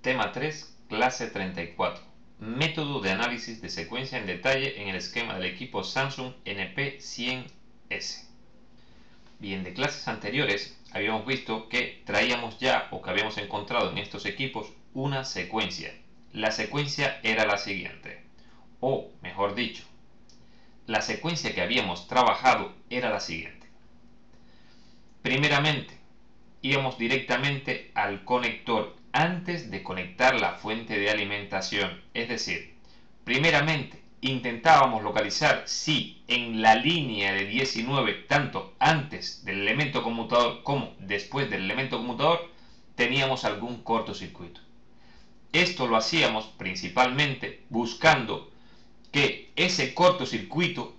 Tema 3, clase 34. Método de análisis de secuencia en detalle en el esquema del equipo Samsung NP100S. Bien, de clases anteriores habíamos visto que traíamos ya o que habíamos encontrado en estos equipos una secuencia. La secuencia era la siguiente, o mejor dicho, la secuencia que habíamos trabajado era la siguiente. Primeramente, íbamos directamente al conector antes de conectar la fuente de alimentación. Es decir, primeramente intentábamos localizar si en la línea de 19, tanto antes del elemento conmutador como después del elemento conmutador, teníamos algún cortocircuito. Esto lo hacíamos principalmente buscando que ese cortocircuito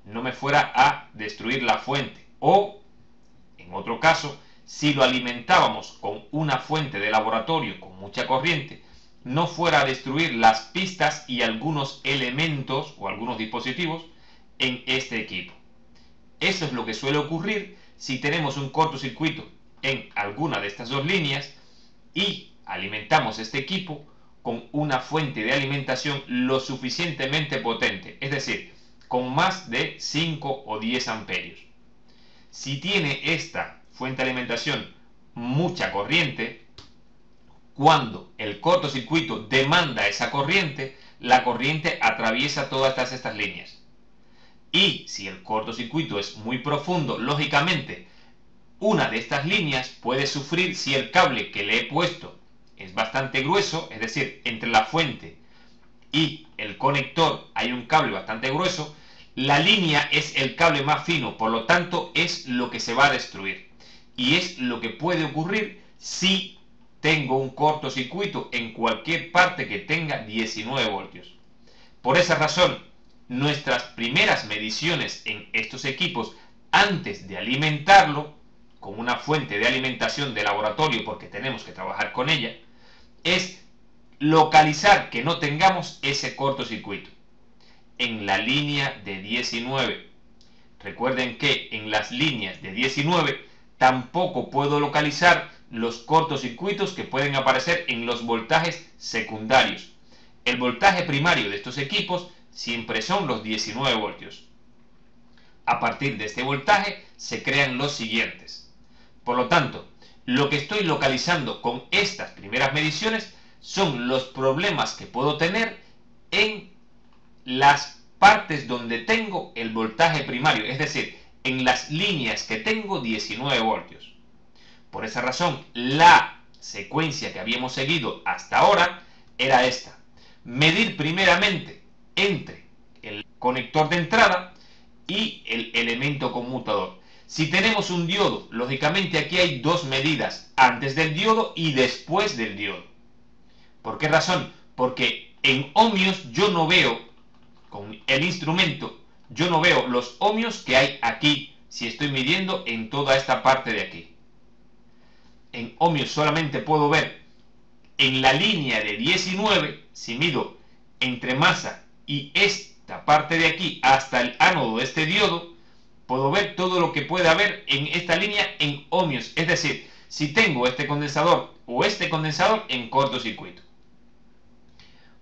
no me fuera a destruir la fuente, o en otro caso, si lo alimentábamos con una fuente de laboratorio con mucha corriente, no fuera a destruir las pistas y algunos elementos o algunos dispositivos en este equipo. Eso es lo que suele ocurrir si tenemos un cortocircuito en alguna de estas dos líneas y alimentamos este equipo con una fuente de alimentación lo suficientemente potente, es decir, con más de 5 o 10 amperios. Si tiene esta fuente de alimentación mucha corriente, cuando el cortocircuito demanda esa corriente, la corriente atraviesa todas estas líneas. Y si el cortocircuito es muy profundo, lógicamente, una de estas líneas puede sufrir si el cable que le he puesto es bastante grueso, es decir, entre la fuente y el conector hay un cable bastante grueso, la línea es el cable más fino, por lo tanto es lo que se va a destruir. Y es lo que puede ocurrir si tengo un cortocircuito en cualquier parte que tenga 19 voltios. Por esa razón, nuestras primeras mediciones en estos equipos, antes de alimentarlo con una fuente de alimentación de laboratorio, porque tenemos que trabajar con ella, es localizar que no tengamos ese cortocircuito en la línea de 19. Recuerden que en las líneas de 19 tampoco puedo localizar los cortocircuitos que pueden aparecer en los voltajes secundarios. El voltaje primario de estos equipos siempre son los 19 voltios. A partir de este voltaje se crean los siguientes. Por lo tanto, lo que estoy localizando con estas primeras mediciones son los problemas que puedo tener en las partes donde tengo el voltaje primario, es decir, en las líneas que tengo 19 voltios. Por esa razón, la secuencia que habíamos seguido hasta ahora era esta. Medir primeramente entre el conector de entrada y el elemento conmutador. Si tenemos un diodo, lógicamente aquí hay dos medidas, antes del diodo y después del diodo. ¿Por qué razón? Porque en ohmios yo no veo, con el instrumento, yo no veo los ohmios que hay aquí, si estoy midiendo en toda esta parte de aquí. En ohmios solamente puedo ver en la línea de 19, si mido entre masa y esta parte de aquí hasta el ánodo de este diodo, puedo ver todo lo que puede haber en esta línea en ohmios, es decir, si tengo este condensador o este condensador en cortocircuito.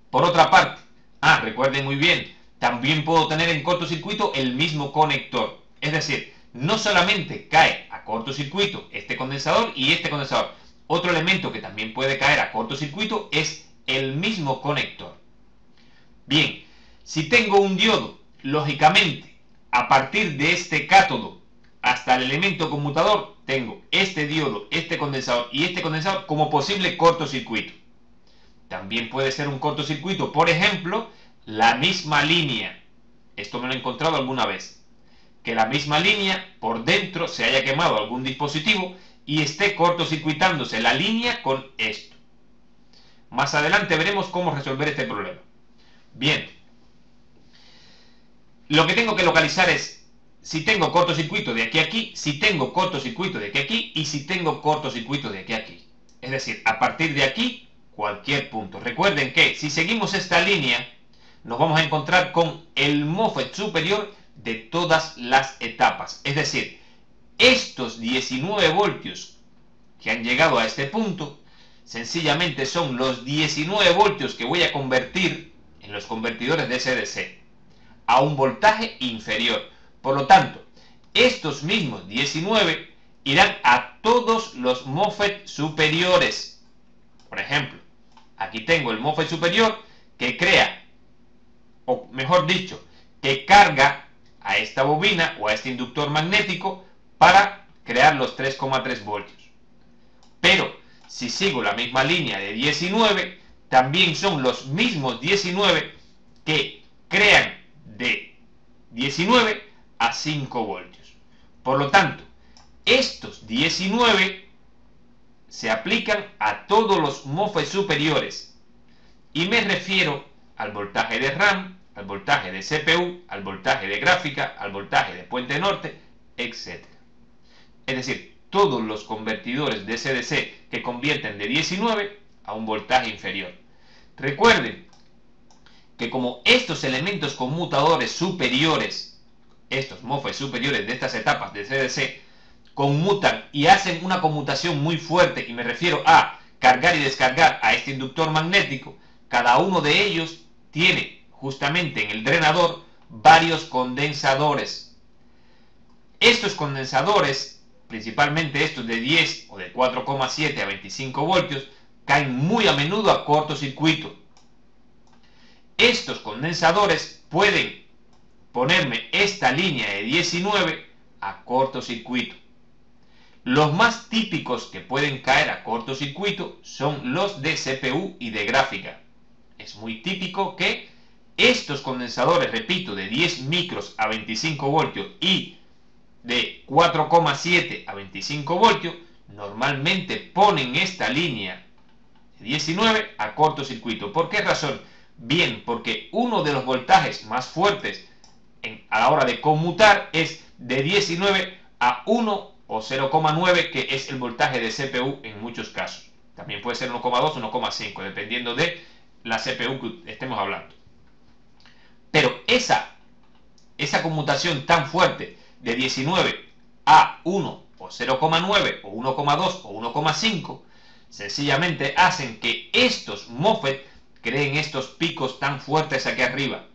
Por otra parte, recuerden muy bien, también puedo tener en cortocircuito el mismo conector, es decir, no solamente cae a cortocircuito este condensador y este condensador, otro elemento que también puede caer a cortocircuito es el mismo conector. Bien, si tengo un diodo, lógicamente, a partir de este cátodo hasta el elemento conmutador, tengo este diodo, este condensador y este condensador como posible cortocircuito. También puede ser un cortocircuito, por ejemplo, la misma línea. Esto me lo he encontrado alguna vez. Que la misma línea, por dentro, se haya quemado algún dispositivo y esté cortocircuitándose la línea con esto. Más adelante veremos cómo resolver este problema. Bien. Lo que tengo que localizar es si tengo cortocircuito de aquí a aquí, si tengo cortocircuito de aquí a aquí y si tengo cortocircuito de aquí a aquí. Es decir, a partir de aquí, cualquier punto. Recuerden que si seguimos esta línea, nos vamos a encontrar con el MOSFET superior de todas las etapas. Es decir, estos 19 voltios que han llegado a este punto sencillamente son los 19 voltios que voy a convertir en los convertidores de DC-DC a un voltaje inferior. Por lo tanto, estos mismos 19 irán a todos los MOSFET superiores. Por ejemplo, aquí tengo el MOSFET superior que crea, o mejor dicho, que carga a esta bobina o a este inductor magnético para crear los 3,3 voltios. Pero si sigo la misma línea de 19, también son los mismos 19 que crean de 19 a 5 voltios. Por lo tanto, estos 19 se aplican a todos los MOSFET superiores. Y me refiero al voltaje de RAM, al voltaje de CPU, al voltaje de gráfica, al voltaje de puente norte, etc. Es decir, todos los convertidores DC-DC que convierten de 19 a un voltaje inferior. Recuerden que como estos elementos conmutadores superiores, estos MOSFET superiores de estas etapas de DC-DC, conmutan y hacen una conmutación muy fuerte, y me refiero a cargar y descargar a este inductor magnético, cada uno de ellos tiene justamente en el drenador varios condensadores. Estos condensadores, principalmente estos de 10 o de 4,7 a 25 voltios, caen muy a menudo a cortocircuito. Estos condensadores pueden ponerme esta línea de 19 a cortocircuito. Los más típicos que pueden caer a cortocircuito son los de CPU y de gráfica. Es muy típico que estos condensadores, repito, de 10 micros a 25 voltios y de 4,7 a 25 voltios, normalmente ponen esta línea de 19 a cortocircuito. ¿Por qué razón? Bien, porque uno de los voltajes más fuertes a la hora de conmutar es de 19 a 1 o 0,9, que es el voltaje de CPU en muchos casos. También puede ser 1,2 o 1,5, dependiendo de la CPU que estemos hablando. Pero esa conmutación tan fuerte de 19 a 1 o 0,9 o 1,2 o 1,5 sencillamente hacen que estos MOSFET creen estos picos tan fuertes aquí arriba,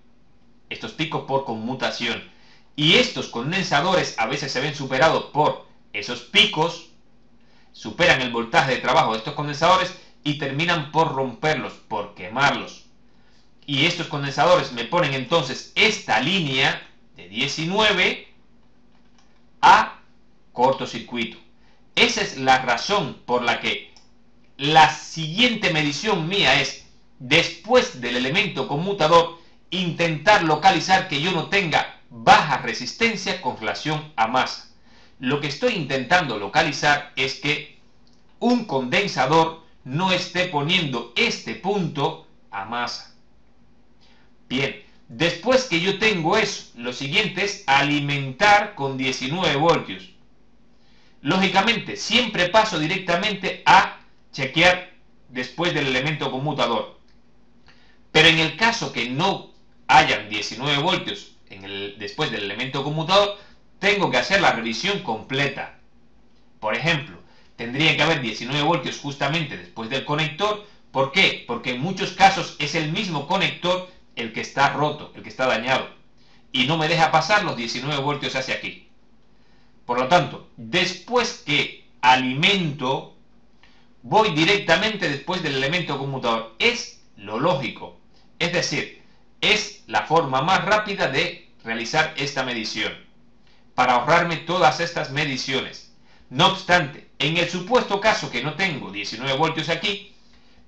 estos picos por conmutación, y estos condensadores a veces se ven superados por esos picos, superan el voltaje de trabajo de estos condensadores y terminan por romperlos, por quemarlos. Y estos condensadores me ponen entonces esta línea de 19 a cortocircuito. Esa es la razón por la que la siguiente medición mía es, después del elemento conmutador, intentar localizar que yo no tenga baja resistencia con relación a masa. Lo que estoy intentando localizar es que un condensador no esté poniendo este punto a masa. Bien, después que yo tengo eso, lo siguiente es alimentar con 19 voltios. Lógicamente, siempre paso directamente a chequear después del elemento conmutador. Pero en el caso que no hayan 19 voltios después del elemento conmutador, tengo que hacer la revisión completa. Por ejemplo, tendría que haber 19 voltios justamente después del conector. ¿Por qué? Porque en muchos casos es el mismo conector el que está roto, el que está dañado, y no me deja pasar los 19 voltios hacia aquí. Por lo tanto, después que alimento, voy directamente después del elemento conmutador. Es lo lógico. Es decir, es la forma más rápida de realizar esta medición, para ahorrarme todas estas mediciones. No obstante, en el supuesto caso que no tengo 19 voltios aquí,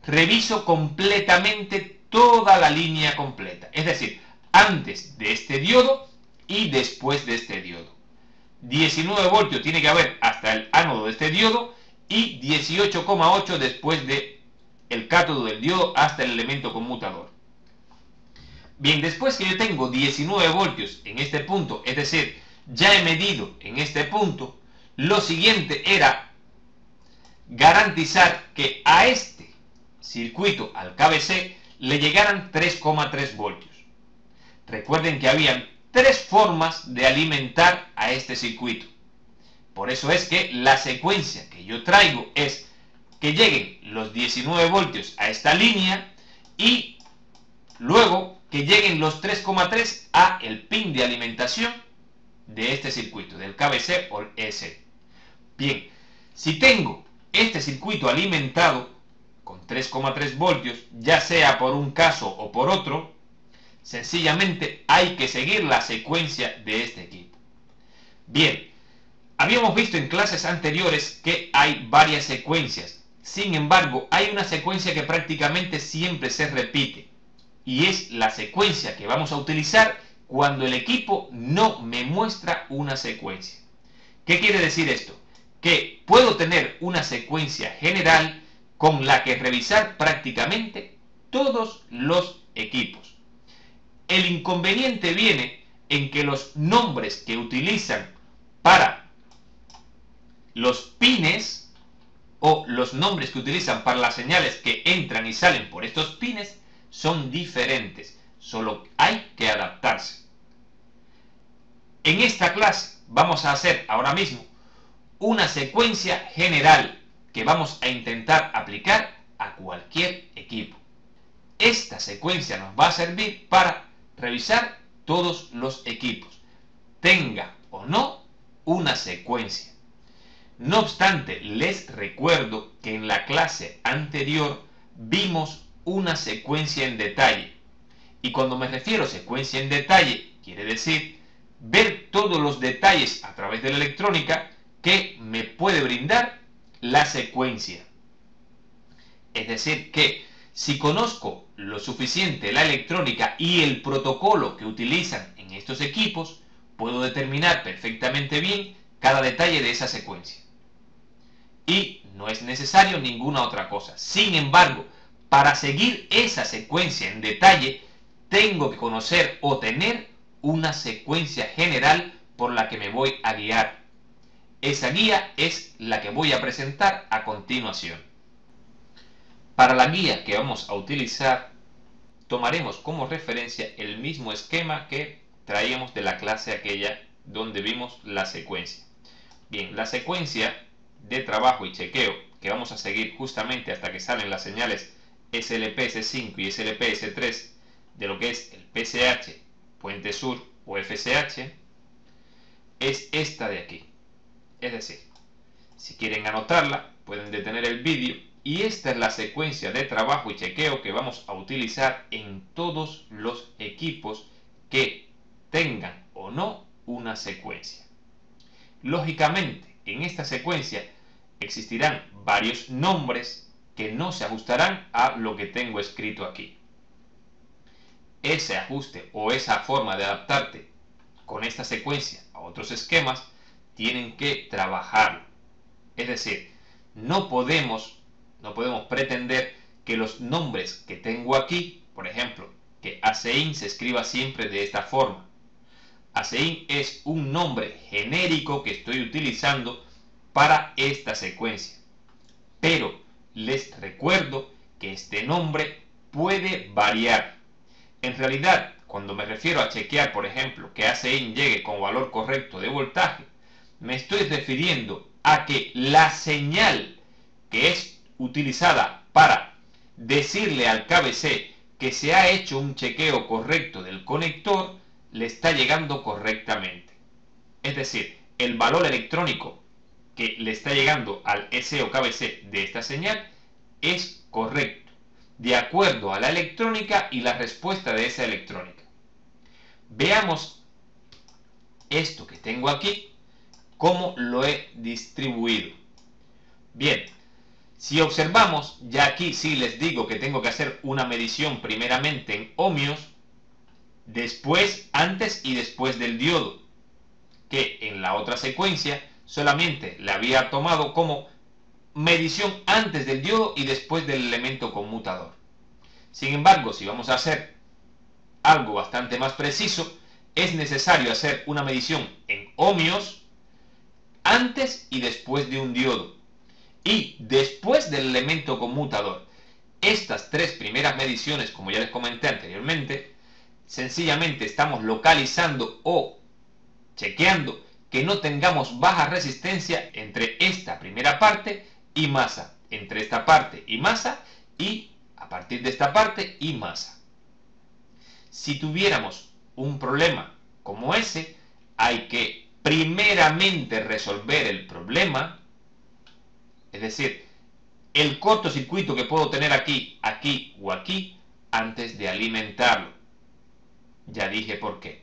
reviso completamente toda la línea completa. Es decir, antes de este diodo y después de este diodo. 19 voltios tiene que haber hasta el ánodo de este diodo y 18,8 después de el cátodo del diodo hasta el elemento conmutador. Bien, después que yo tengo 19 voltios en este punto, es decir, ya he medido en este punto, lo siguiente era garantizar que a este circuito, al KBC, le llegaran 3,3 voltios. Recuerden que habían tres formas de alimentar a este circuito. Por eso es que la secuencia que yo traigo es que lleguen los 19 voltios a esta línea y luego que lleguen los 3,3 a el pin de alimentación de este circuito, del KBC o el ESC. Bien, si tengo este circuito alimentado con 3,3 voltios, ya sea por un caso o por otro, sencillamente hay que seguir la secuencia de este equipo. Bien, habíamos visto en clases anteriores que hay varias secuencias. Sin embargo, hay una secuencia que prácticamente siempre se repite. Y es la secuencia que vamos a utilizar cuando el equipo no me muestra una secuencia. ¿Qué quiere decir esto? Que puedo tener una secuencia general con la que revisar prácticamente todos los equipos. El inconveniente viene en que los nombres que utilizan para los pines o los nombres que utilizan para las señales que entran y salen por estos pines son diferentes. Solo hay que adaptarse. En esta clase vamos a hacer ahora mismo una secuencia general que vamos a intentar aplicar a cualquier equipo. Esta secuencia nos va a servir para revisar todos los equipos, tenga o no una secuencia. No obstante, les recuerdo que en la clase anterior vimos una secuencia en detalle. Y cuando me refiero a secuencia en detalle, quiere decir ver todos los detalles a través de la electrónica que me puede brindar la secuencia. Es decir, que si conozco lo suficiente la electrónica y el protocolo que utilizan en estos equipos, puedo determinar perfectamente bien cada detalle de esa secuencia. Y no es necesario ninguna otra cosa. Sin embargo, para seguir esa secuencia en detalle, tengo que conocer o tener una secuencia general por la que me voy a guiar. Esa guía es la que voy a presentar a continuación. Para la guía que vamos a utilizar, tomaremos como referencia el mismo esquema que traíamos de la clase aquella donde vimos la secuencia. Bien, la secuencia de trabajo y chequeo que vamos a seguir justamente hasta que salen las señales SLPS5 y SLPS3 de lo que es el PSH, Puente Sur o FSH, es esta de aquí. Es decir, si quieren anotarla, pueden detener el vídeo y esta es la secuencia de trabajo y chequeo que vamos a utilizar en todos los equipos que tengan o no una secuencia. Lógicamente, en esta secuencia existirán varios nombres que no se ajustarán a lo que tengo escrito aquí. Ese ajuste o esa forma de adaptarte con esta secuencia a otros esquemas tienen que trabajarlo. Es decir, no podemos pretender que los nombres que tengo aquí, por ejemplo, que ACIN se escriba siempre de esta forma. ACIN es un nombre genérico que estoy utilizando para esta secuencia. Pero les recuerdo que este nombre puede variar. En realidad, cuando me refiero a chequear, por ejemplo, que ACIN llegue con valor correcto de voltaje, me estoy refiriendo a que la señal que es utilizada para decirle al KBC que se ha hecho un chequeo correcto del conector, le está llegando correctamente. Es decir, el valor electrónico que le está llegando al EC o KBC de esta señal es correcto, de acuerdo a la electrónica y la respuesta de esa electrónica. Veamos esto que tengo aquí, cómo lo he distribuido. Bien, si observamos, ya aquí sí les digo que tengo que hacer una medición primeramente en ohmios, después, antes y después del diodo, que en la otra secuencia solamente la había tomado como medición antes del diodo y después del elemento conmutador. Sin embargo, si vamos a hacer algo bastante más preciso, es necesario hacer una medición en ohmios antes y después de un diodo y después del elemento conmutador. Estas tres primeras mediciones, como ya les comenté anteriormente, sencillamente estamos localizando o chequeando que no tengamos baja resistencia entre esta primera parte y masa. entre esta parte y masa y a partir de esta parte y masa. Si tuviéramos un problema como ese, hay que primeramente resolver el problema, es decir, el cortocircuito que puedo tener aquí, aquí o aquí, antes de alimentarlo. Ya dije por qué.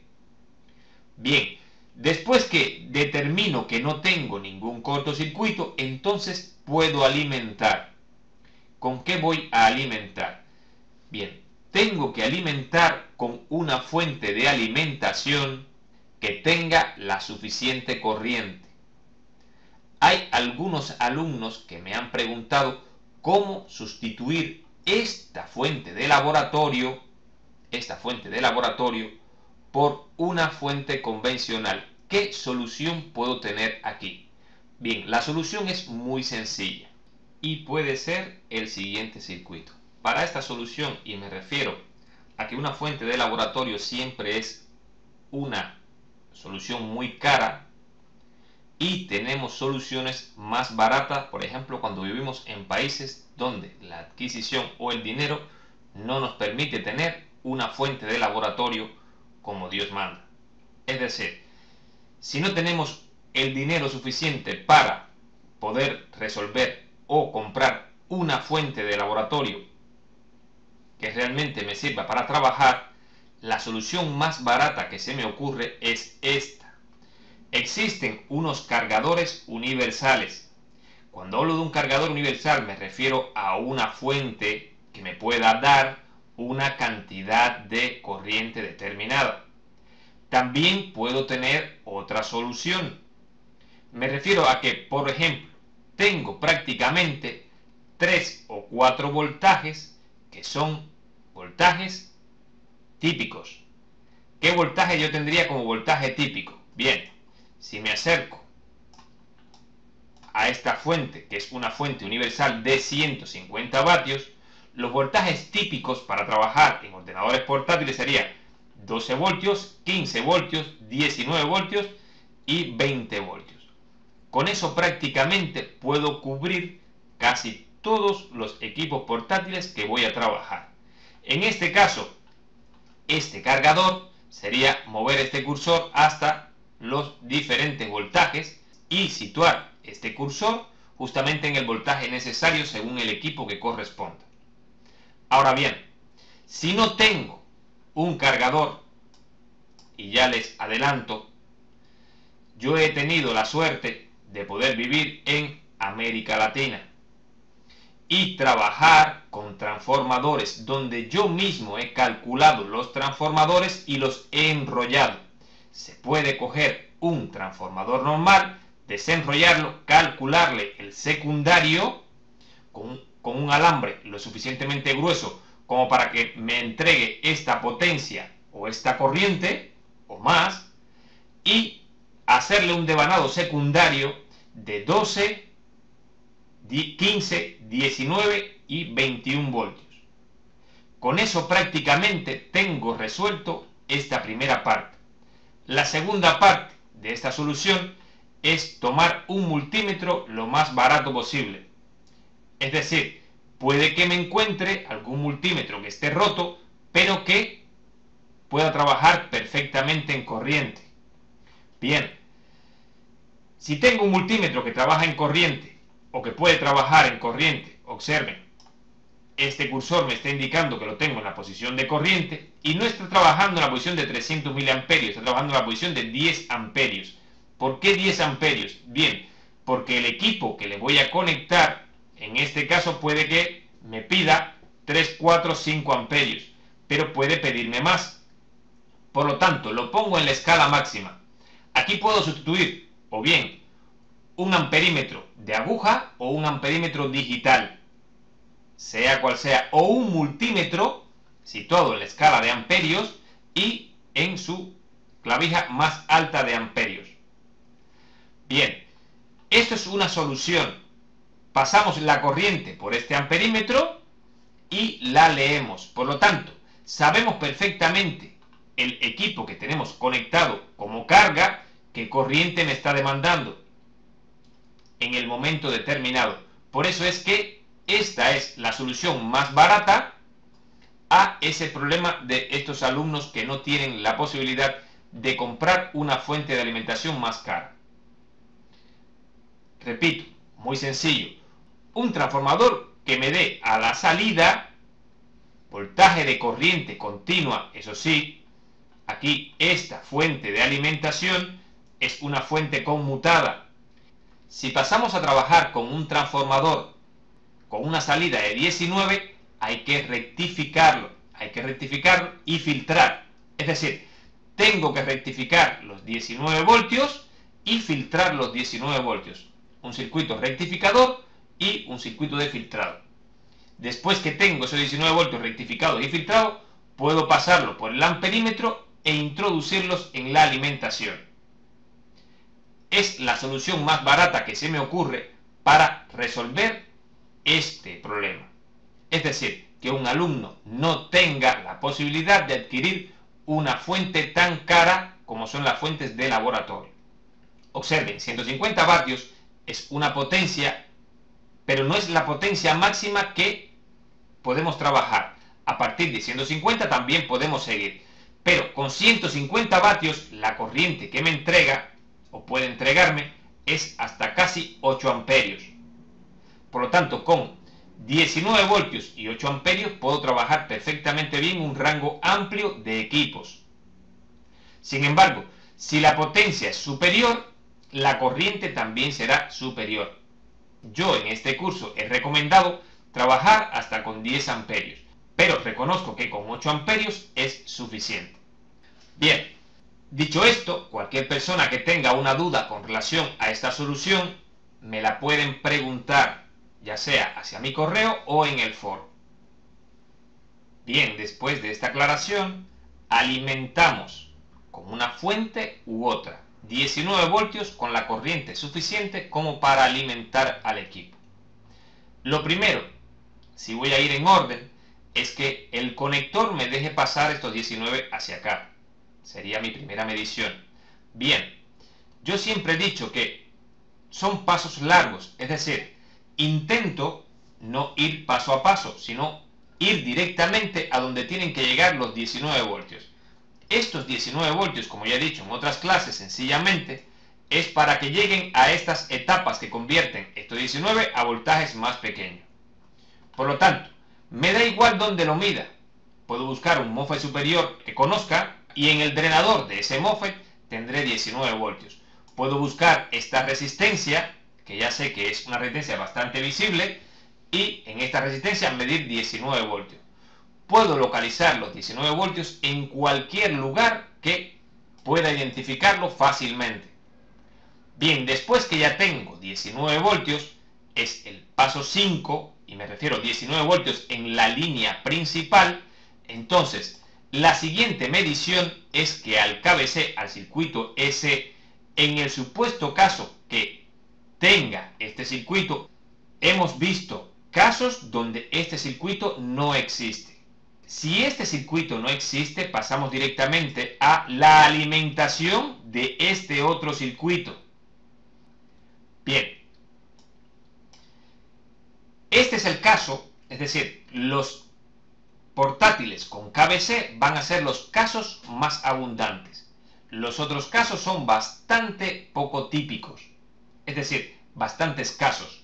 Bien, después que determino que no tengo ningún cortocircuito, entonces puedo alimentar. ¿Con qué voy a alimentar? Bien, tengo que alimentar con una fuente de alimentación que tenga la suficiente corriente. Hay algunos alumnos que me han preguntado cómo sustituir esta fuente de laboratorio por una fuente convencional. ¿Qué solución puedo tener aquí? Bien, la solución es muy sencilla y puede ser el siguiente circuito. Para esta solución, y me refiero a que una fuente de laboratorio siempre es una solución muy cara y tenemos soluciones más baratas, por ejemplo, cuando vivimos en países donde la adquisición o el dinero no nos permite tener una fuente de laboratorio como Dios manda. Es decir, si no tenemos el dinero suficiente para poder resolver o comprar una fuente de laboratorio que realmente me sirva para trabajar, la solución más barata que se me ocurre es esta. Existen unos cargadores universales. Cuando hablo de un cargador universal me refiero a una fuente que me pueda dar una cantidad de corriente determinada. También puedo tener otra solución. Me refiero a que, por ejemplo, tengo prácticamente 3 o 4 voltajes que son voltajes típicos. ¿Qué voltaje yo tendría como voltaje típico? Bien, si me acerco a esta fuente, que es una fuente universal de 150 vatios, los voltajes típicos para trabajar en ordenadores portátiles serían 12 voltios, 15 voltios, 19 voltios y 20 voltios. Con eso prácticamente puedo cubrir casi todos los equipos portátiles que voy a trabajar. En este caso, este cargador sería mover este cursor hasta los diferentes voltajes y situar este cursor justamente en el voltaje necesario según el equipo que corresponda. Ahora bien, si no tengo un cargador, y ya les adelanto, yo he tenido la suerte de poder vivir en América Latina y trabajar con transformadores donde yo mismo he calculado los transformadores y los he enrollado. Se puede coger un transformador normal, desenrollarlo, calcularle el secundario con un alambre lo suficientemente grueso como para que me entregue esta potencia o esta corriente o más, y hacerle un devanado secundario de 12, 15, 19 y 21 voltios. Con eso prácticamente tengo resuelto esta primera parte. La segunda parte de esta solución es tomar un multímetro lo más barato posible. Es decir, puede que me encuentre algún multímetro que esté roto, pero que pueda trabajar perfectamente en corriente. Bien, si tengo un multímetro que trabaja en corriente o que puede trabajar en corriente, observen, este cursor me está indicando que lo tengo en la posición de corriente y no está trabajando en la posición de 300 miliamperios, está trabajando en la posición de 10 amperios. ¿Por qué 10 amperios? Bien, porque el equipo que le voy a conectar, en este caso puede que me pida 3, 4, 5 amperios, pero puede pedirme más. Por lo tanto, lo pongo en la escala máxima. Aquí puedo sustituir o bien un amperímetro de aguja o un amperímetro digital, sea cual sea, o un multímetro situado en la escala de amperios y en su clavija más alta de amperios. Bien, esto es una solución. Pasamos la corriente por este amperímetro y la leemos. Por lo tanto, sabemos perfectamente el equipo que tenemos conectado como carga, qué corriente me está demandando en el momento determinado. Por eso es que esta es la solución más barata a ese problema de estos alumnos que no tienen la posibilidad de comprar una fuente de alimentación más cara. Repito, muy sencillo, un transformador que me dé a la salida voltaje de corriente continua, eso sí, aquí esta fuente de alimentación es una fuente conmutada. Si pasamos a trabajar con un transformador con una salida de 19, hay que rectificarlo y filtrar. Es decir, tengo que rectificar los 19 voltios y filtrar los 19 voltios. Un circuito rectificador y un circuito de filtrado. Después que tengo esos 19 voltios rectificados y filtrados, puedo pasarlo por el amperímetro e introducirlos en la alimentación. Es la solución más barata que se me ocurre para resolver este problema. Es decir, que un alumno no tenga la posibilidad de adquirir una fuente tan cara como son las fuentes de laboratorio. Observen, 150 vatios es una potencia, pero no es la potencia máxima que podemos trabajar. A partir de 150 también podemos seguir, pero con 150 vatios la corriente que me entrega o puede entregarme es hasta casi 8 amperios. Por lo tanto, con 19 voltios y 8 amperios puedo trabajar perfectamente bien un rango amplio de equipos. Sin embargo, si la potencia es superior, la corriente también será superior. Yo en este curso he recomendado trabajar hasta con 10 amperios, pero reconozco que con 8 amperios es suficiente. Bien, dicho esto, cualquier persona que tenga una duda con relación a esta solución, me la pueden preguntar, ya sea hacia mi correo o en el foro. Bien, después de esta aclaración, alimentamos con una fuente u otra 19 voltios con la corriente suficiente como para alimentar al equipo. Lo primero, si voy a ir en orden, es que el conector me deje pasar estos 19 hacia acá. Sería mi primera medición. Bien, yo siempre he dicho que son pasos largos, es decir, intento no ir paso a paso, sino ir directamente a donde tienen que llegar los 19 voltios. Estos 19 voltios, como ya he dicho en otras clases, sencillamente es para que lleguen a estas etapas que convierten estos 19 a voltajes más pequeños. Por lo tanto, me da igual dónde lo mida. Puedo buscar un MOSFET superior que conozca y en el drenador de ese MOSFET tendré 19 voltios. Puedo buscar esta resistencia, que ya sé que es una resistencia bastante visible, y en esta resistencia medir 19 voltios. Puedo localizar los 19 voltios en cualquier lugar que pueda identificarlo fácilmente. Bien, después que ya tengo 19 voltios, es el paso 5, y me refiero a 19 voltios en la línea principal. Entonces, la siguiente medición es que al KBC, al circuito S, en el supuesto caso que tenga este circuito, hemos visto casos donde este circuito no existe. Si este circuito no existe, pasamos directamente a la alimentación de este otro circuito. Bien, este es el caso, es decir, los portátiles con KBC van a ser los casos más abundantes. Los otros casos son bastante poco típicos, es decir, bastante escasos.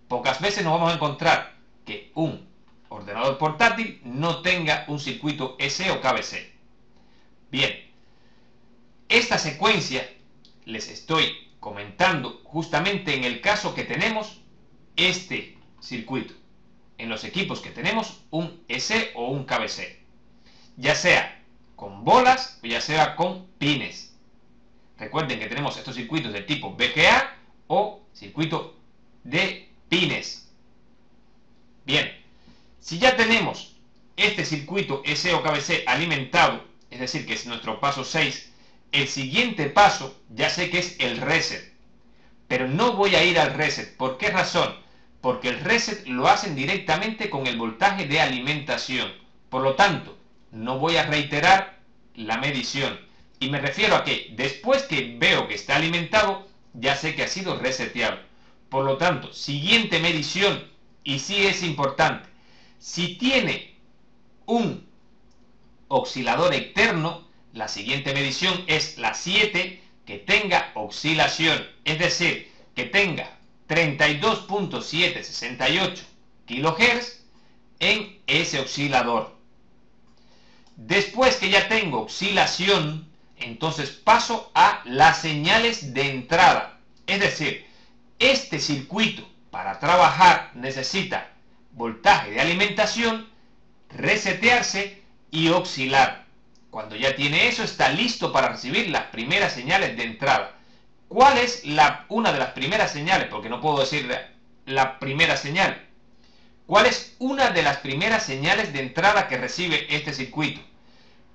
Pocas veces nos vamos a encontrar que un ordenador portátil no tenga un circuito S o KBC. Bien, esta secuencia les estoy comentando justamente en el caso que tenemos este circuito, en los equipos que tenemos un S o un KBC, ya sea con bolas o ya sea con pines. Recuerden que tenemos estos circuitos de tipo VGA o circuito de pines. Bien, si ya tenemos este circuito S o KBC alimentado, es decir, que es nuestro paso 6, el siguiente paso ya sé que es el reset. Pero no voy a ir al reset. ¿Por qué razón? Porque el reset lo hacen directamente con el voltaje de alimentación. Por lo tanto, no voy a reiterar la medición. Y me refiero a que después que veo que está alimentado, ya sé que ha sido reseteado. Por lo tanto, siguiente medición y sí es importante. Si tiene un oscilador externo, la siguiente medición es la 7, que tenga oscilación, es decir, que tenga 32.768 kHz en ese oscilador. Después que ya tengo oscilación, entonces paso a las señales de entrada. Es decir, este circuito para trabajar necesita voltaje de alimentación, resetearse y oscilar. Cuando ya tiene eso, está listo para recibir las primeras señales de entrada. ¿Cuál es una de las primeras señales? Porque no puedo decir la primera señal. ¿Cuál es una de las primeras señales de entrada que recibe este circuito?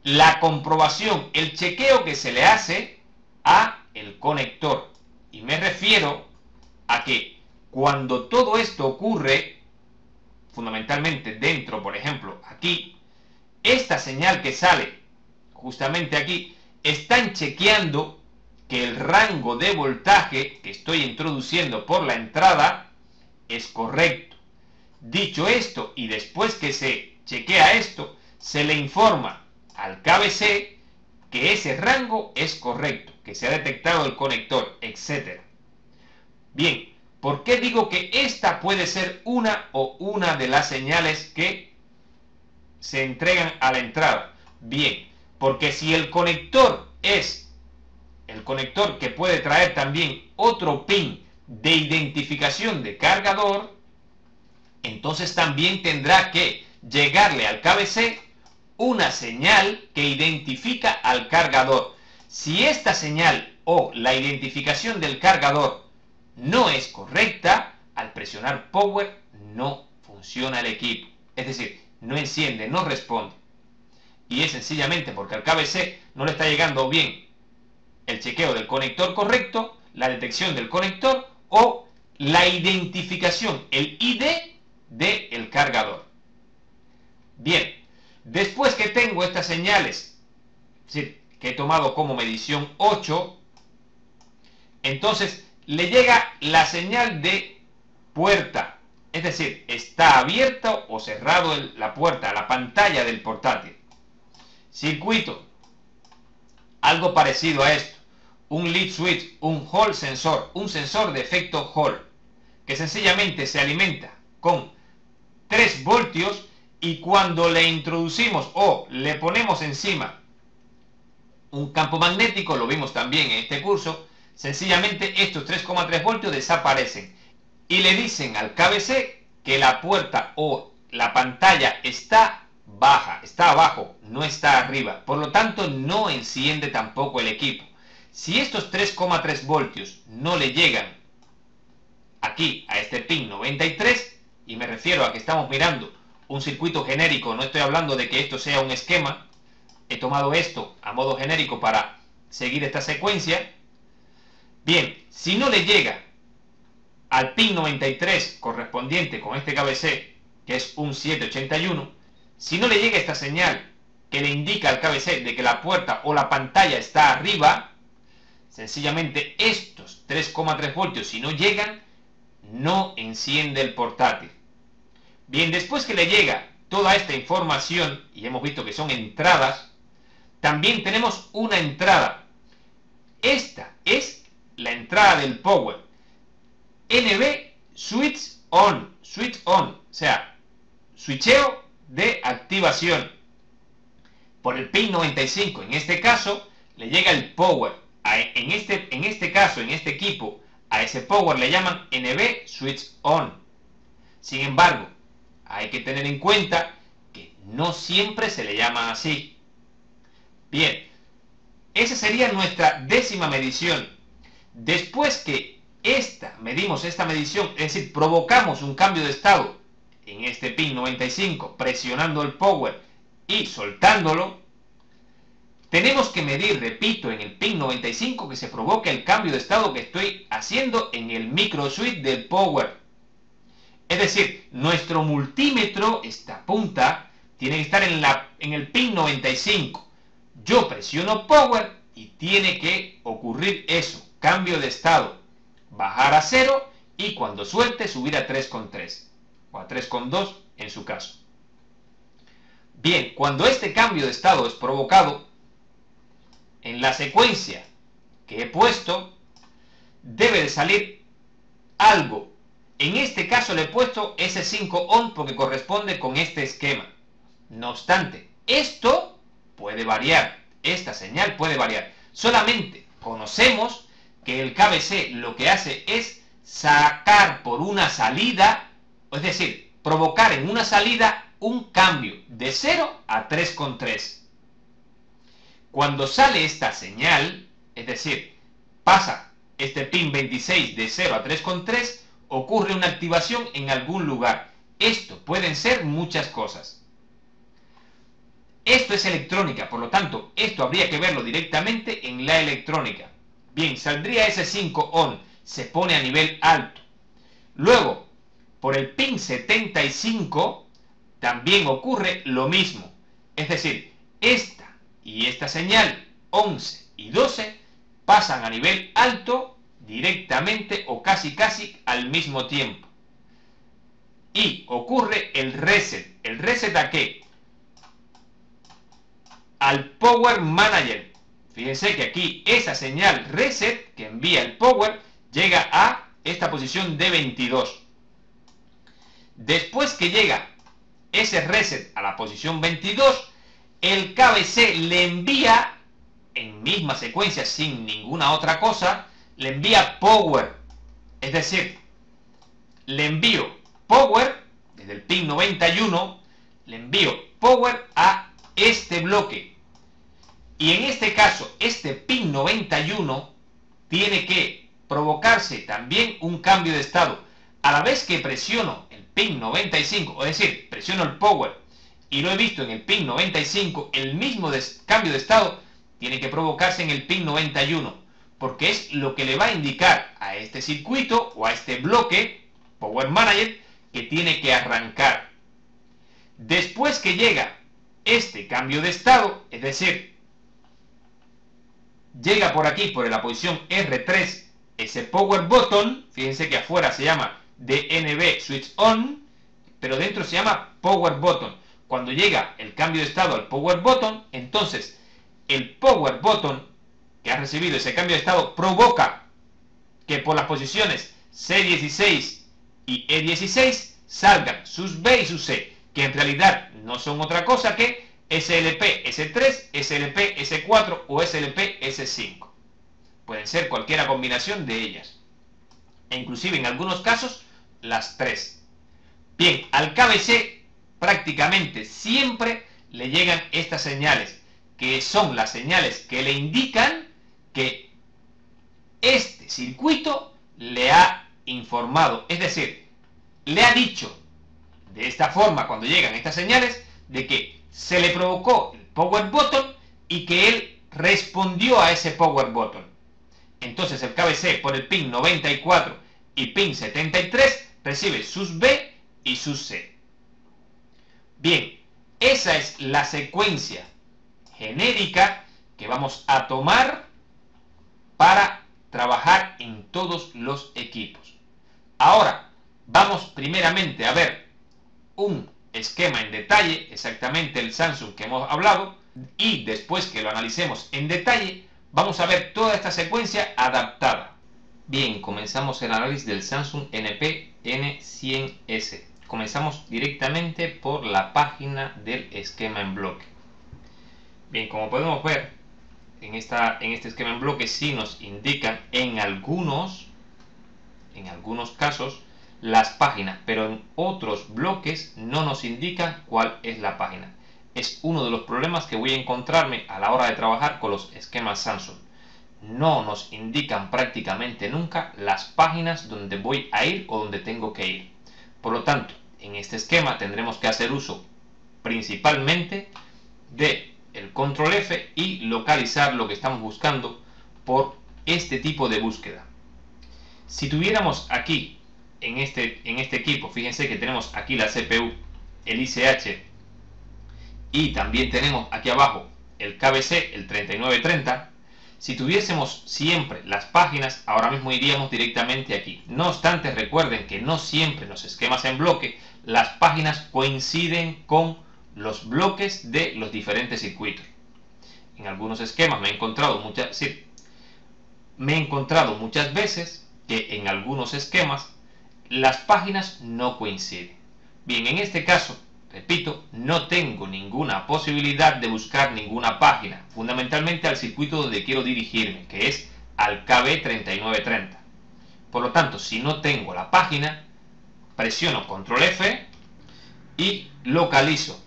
La comprobación, el chequeo que se le hace a el conector. Y me refiero a que cuando todo esto ocurre, fundamentalmente dentro, por ejemplo, aquí, esta señal que sale justamente aquí, están chequeando que el rango de voltaje que estoy introduciendo por la entrada es correcto. Dicho esto, y después que se chequea esto, se le informa al KBC que ese rango es correcto, que se ha detectado el conector, etc. Bien, ¿por qué digo que esta puede ser una de las señales que se entregan a la entrada? Bien, porque si el conector es el conector que puede traer también otro pin de identificación de cargador, entonces también tendrá que llegarle al KBC una señal que identifica al cargador. Si esta señal o la identificación del cargador no es correcta, al presionar power no funciona el equipo. Es decir, no enciende, no responde. Y es sencillamente porque al KBC no le está llegando bien el chequeo del conector correcto, la detección del conector o la identificación, el ID del cargador. Bien, después que tengo estas señales, es decir, que he tomado como medición 8, entonces le llega la señal de puerta, es decir, está abierta o cerrado la puerta, la pantalla del portátil. Circuito, algo parecido a esto, un lead switch, un Hall sensor, un sensor de efecto Hall, que sencillamente se alimenta con 3 voltios y cuando le introducimos o le ponemos encima un campo magnético, lo vimos también en este curso, sencillamente estos 3,3 voltios desaparecen y le dicen al KBC que la puerta o la pantalla está baja, está abajo, no está arriba, por lo tanto no enciende tampoco el equipo. Si estos 3,3 voltios no le llegan aquí a este pin 93, y me refiero a que estamos mirando un circuito genérico, no estoy hablando de que esto sea un esquema, he tomado esto a modo genérico para seguir esta secuencia. Bien, si no le llega al pin 93 correspondiente con este KBC, que es un 781, si no le llega esta señal que le indica al KBC de que la puerta o la pantalla está arriba, sencillamente estos 3,3 voltios, si no llegan, no enciende el portátil. Bien, después que le llega toda esta información, y hemos visto que son entradas, también tenemos una entrada. Esta es la entrada del power. NB switch on, o sea, switcheo de activación. Por el pin 95, en este caso, le llega el power. En este caso, en este equipo, a ese power le llaman NB switch on. Sin embargo, hay que tener en cuenta que no siempre se le llama así. Bien, esa sería nuestra 10ª medición. Después que medimos esta medición, es decir, provocamos un cambio de estado en este pin 95, presionando el power y soltándolo, tenemos que medir, repito, en el pin 95 que se provoque el cambio de estado que estoy haciendo en el micro switch del power. Es decir, nuestro multímetro, esta punta, tiene que estar en el pin 95. Yo presiono power y tiene que ocurrir eso, cambio de estado, bajar a 0 y cuando suelte subir a 3,3. o a 3,2 en su caso. Bien, cuando este cambio de estado es provocado, en la secuencia que he puesto, debe de salir algo. En este caso le he puesto S5 ON porque corresponde con este esquema. No obstante, esto puede variar, esta señal puede variar. Solamente conocemos que el KBC lo que hace es sacar por una salida, es decir, provocar en una salida un cambio de 0 a 3,3. Cuando sale esta señal, es decir, pasa este pin 26 de 0 a 3,3, ocurre una activación en algún lugar. Esto pueden ser muchas cosas. Esto es electrónica, por lo tanto, esto habría que verlo directamente en la electrónica. Bien, saldría S5 ON, se pone a nivel alto. Luego, por el pin 75, también ocurre lo mismo. Es decir, esta y esta señal, 11 y 12, pasan a nivel alto directamente o casi al mismo tiempo. Y ocurre el reset. ¿El reset a qué? Al Power Manager. Fíjense que aquí esa señal reset que envía el Power llega a esta posición de 22. Después que llega ese reset a la posición 22, el KBC le envía, en misma secuencia, sin ninguna otra cosa, le envía Power. Es decir, le envío Power, desde el pin 91, le envío Power a este bloque. Y en este caso, este pin 91 tiene que provocarse también un cambio de estado. A la vez que presiono el pin 95, es decir, presiono el Power y lo he visto en el pin 95, el mismo cambio de estado tiene que provocarse en el pin 91, porque es lo que le va a indicar a este circuito o a este bloque Power Manager que tiene que arrancar. Después que llega este cambio de estado, es decir, llega por aquí, por la posición R3, ese Power Button, fíjense que afuera se llama DNB Switch On, pero dentro se llama Power Button. Cuando llega el cambio de estado al Power Button, entonces el Power Button que ha recibido ese cambio de estado provoca que por las posiciones C16 y E16 salgan sus B y sus C, que en realidad no son otra cosa que SLP S3, SLP S4 o SLP S5. Pueden ser cualquiera combinación de ellas, e inclusive en algunos casos las tres. Bien, al KBC prácticamente siempre le llegan estas señales, que son las señales que le indican que este circuito le ha informado, es decir, le ha dicho de esta forma cuando llegan estas señales de que se le provocó el Power Button y que él respondió a ese Power Button. Entonces el KBC por el pin 94 y pin 73 recibe sus B y sus C. Bien, esa es la secuencia genérica que vamos a tomar para trabajar en todos los equipos. Ahora, vamos primeramente a ver un esquema en detalle, exactamente el Samsung que hemos hablado, y después que lo analicemos en detalle, vamos a ver toda esta secuencia adaptada. Bien, comenzamos el análisis del Samsung NP N100S. Comenzamos directamente por la página del esquema en bloque. Bien, como podemos ver, en este esquema en bloque sí nos indican en algunos casos las páginas, pero en otros bloques no nos indican cuál es la página. Es uno de los problemas que voy a encontrarme a la hora de trabajar con los esquemas Samsung. No nos indican prácticamente nunca las páginas donde voy a ir o donde tengo que ir. Por lo tanto, en este esquema tendremos que hacer uso principalmente de el control F y localizar lo que estamos buscando por este tipo de búsqueda. Si tuviéramos aquí en este equipo, fíjense que tenemos aquí la CPU, el ICH y también tenemos aquí abajo el KBC, el 3930. Si tuviésemos siempre las páginas, ahora mismo iríamos directamente aquí. No obstante, recuerden que no siempre en los esquemas en bloque las páginas coinciden con los bloques de los diferentes circuitos. En algunos esquemas me he encontrado muchas veces que en algunos esquemas las páginas no coinciden. Bien, en este caso, repito, no tengo ninguna posibilidad de buscar ninguna página, fundamentalmente al circuito donde quiero dirigirme, que es al KB3930. Por lo tanto, si no tengo la página, presiono Control F y localizo.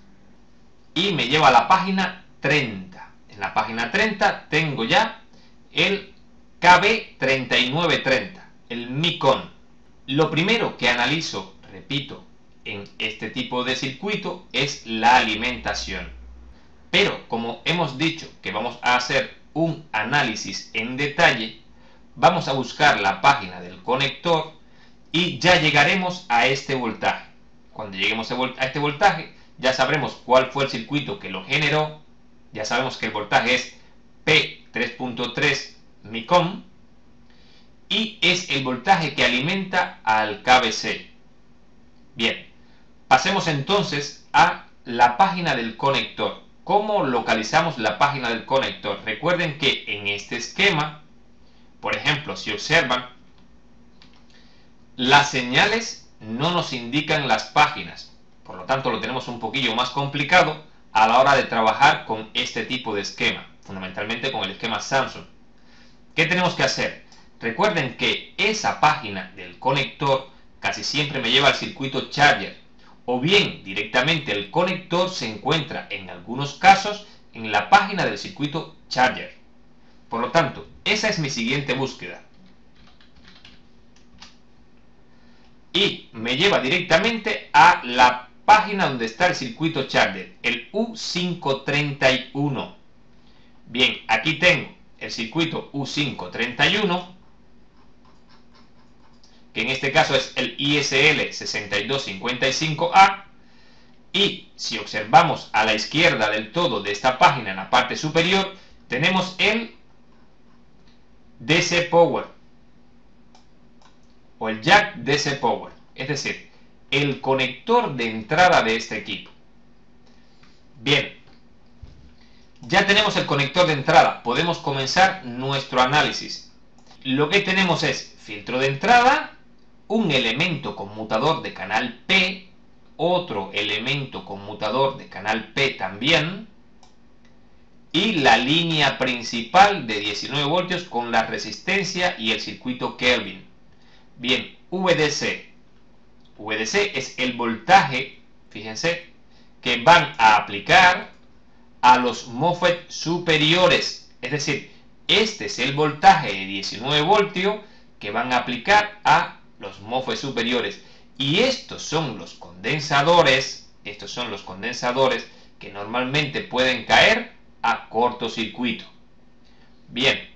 Y me lleva a la página 30. En la página 30 tengo ya el KB3930, el MICON. Lo primero que analizo, repito, en este tipo de circuito es la alimentación. Pero como hemos dicho que vamos a hacer un análisis en detalle, vamos a buscar la página del conector y ya llegaremos a este voltaje. Cuando lleguemos a este voltaje, ya sabremos cuál fue el circuito que lo generó. Ya sabemos que el voltaje es P3.3 MICOM y es el voltaje que alimenta al KBC. Bien. Pasemos entonces a la página del conector. ¿Cómo localizamos la página del conector? Recuerden que en este esquema, por ejemplo, si observan, las señales no nos indican las páginas. Por lo tanto, lo tenemos un poquillo más complicado a la hora de trabajar con este tipo de esquema, fundamentalmente con el esquema Samsung. ¿Qué tenemos que hacer? Recuerden que esa página del conector casi siempre me lleva al circuito Charger. O bien directamente el conector se encuentra en algunos casos en la página del circuito Charger. Por lo tanto, esa es mi siguiente búsqueda. Y me lleva directamente a la página donde está el circuito Charger, el U531. Bien, aquí tengo el circuito U531, que en este caso es el ISL 6255A, y si observamos a la izquierda del todo de esta página, en la parte superior, tenemos el DC Power, o el jack DC Power, es decir, el conector de entrada de este equipo. Bien, ya tenemos el conector de entrada, podemos comenzar nuestro análisis. Lo que tenemos es filtro de entrada, un elemento conmutador de canal P, otro elemento conmutador de canal P también, y la línea principal de 19 voltios con la resistencia y el circuito Kelvin. Bien, VDC. VDC es el voltaje, fíjense, que van a aplicar a los MOSFET superiores. Es decir, este es el voltaje de 19 voltios que van a aplicar a los MOSFET superiores. Y estos son los condensadores que normalmente pueden caer a cortocircuito. Bien,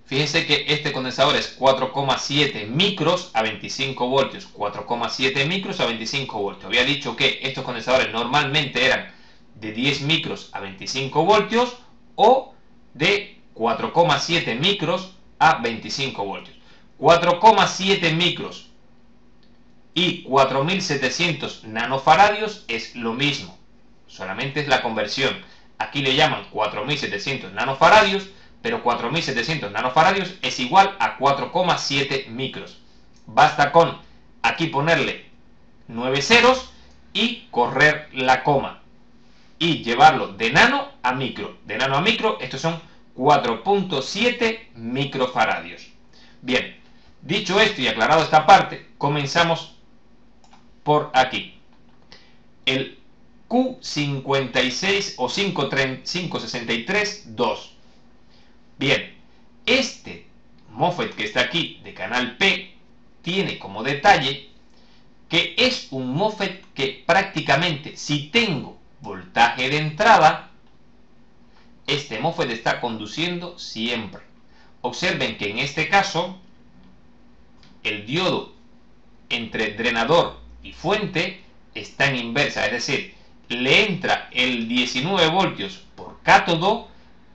fíjense que este condensador es 4,7 micros a 25 voltios. 4,7 micros a 25 voltios. Había dicho que estos condensadores normalmente eran de 10 micros a 25 voltios o de 4,7 micros a 25 voltios. 4,7 micros y 4700 nanofaradios es lo mismo, solamente es la conversión. Aquí le llaman 4700 nanofaradios, pero 4700 nanofaradios es igual a 4,7 micros. Basta con aquí ponerle 9 ceros y correr la coma y llevarlo de nano a micro. De nano a micro, estos son 4,7 microfaradios. Bien, dicho esto y aclarado esta parte, comenzamos por aquí. El Q56 o 563.2. Bien, este MOSFET que está aquí de canal P tiene como detalle que es un MOSFET que prácticamente, si tengo voltaje de entrada, este MOSFET está conduciendo siempre. Observen que en este caso el diodo entre drenador y fuente está en inversa, es decir, le entra el 19 voltios por cátodo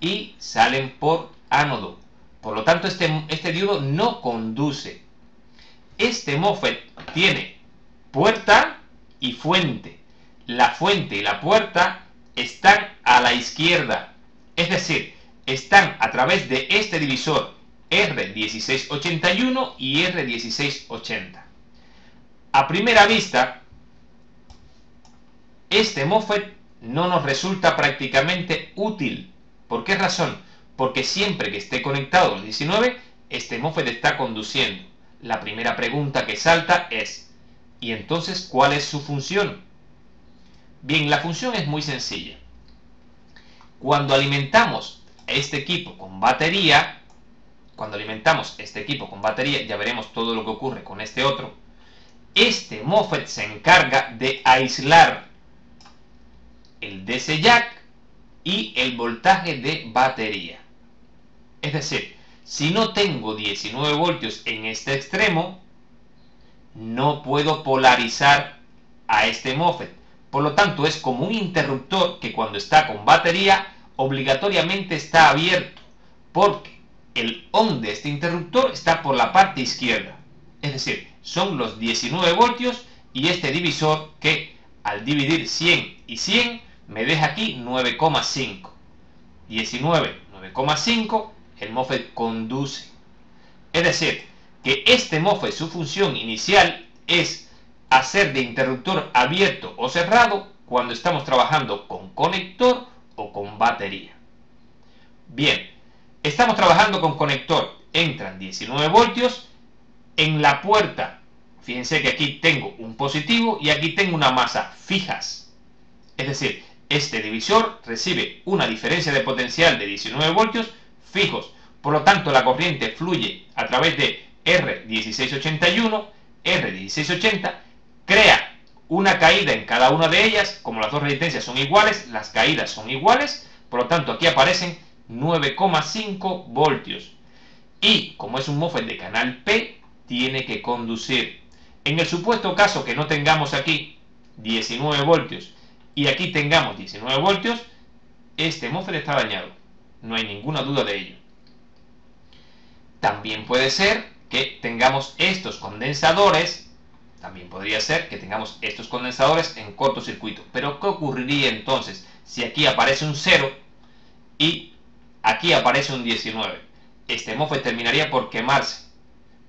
y salen por ánodo. Por lo tanto, este diodo no conduce. Este MOSFET tiene puerta y fuente. La fuente y la puerta están a la izquierda. Es decir, están a través de este divisor R1681 y R1680. A primera vista, este MOSFET no nos resulta prácticamente útil. ¿Por qué razón? Porque siempre que esté conectado al 19, este MOSFET está conduciendo. La primera pregunta que salta es, ¿y entonces cuál es su función? Bien, la función es muy sencilla. Cuando alimentamos este equipo con batería, ya veremos todo lo que ocurre con este otro, este MOSFET se encarga de aislar el DC jack y el voltaje de batería. Es decir, si no tengo 19 voltios en este extremo, no puedo polarizar a este MOSFET. Por lo tanto, es como un interruptor que cuando está con batería, obligatoriamente está abierto, porque el ON de este interruptor está por la parte izquierda. Es decir, son los 19 voltios y este divisor que al dividir 100 y 100 me deja aquí 9,5. 19, 9,5, el MOSFET conduce. Es decir, que este MOSFET, su función inicial es hacer de interruptor abierto o cerrado cuando estamos trabajando con conector o con batería. Bien, estamos trabajando con conector, entran 19 voltios, en la puerta, fíjense que aquí tengo un positivo y aquí tengo una masa fijas. Es decir, este divisor recibe una diferencia de potencial de 19 voltios fijos. Por lo tanto, la corriente fluye a través de R1681, R1680, crea una caída en cada una de ellas. Como las dos resistencias son iguales, las caídas son iguales. Por lo tanto, aquí aparecen 9,5 voltios. Y como es un MOSFET de canal P, tiene que conducir. En el supuesto caso que no tengamos aquí 19 voltios y aquí tengamos 19 voltios, este MOSFET está dañado. No hay ninguna duda de ello. También puede ser que tengamos estos condensadores. También podría ser que tengamos estos condensadores en cortocircuito. Pero ¿qué ocurriría entonces si aquí aparece un 0 y aquí aparece un 19? Este MOSFET terminaría por quemarse.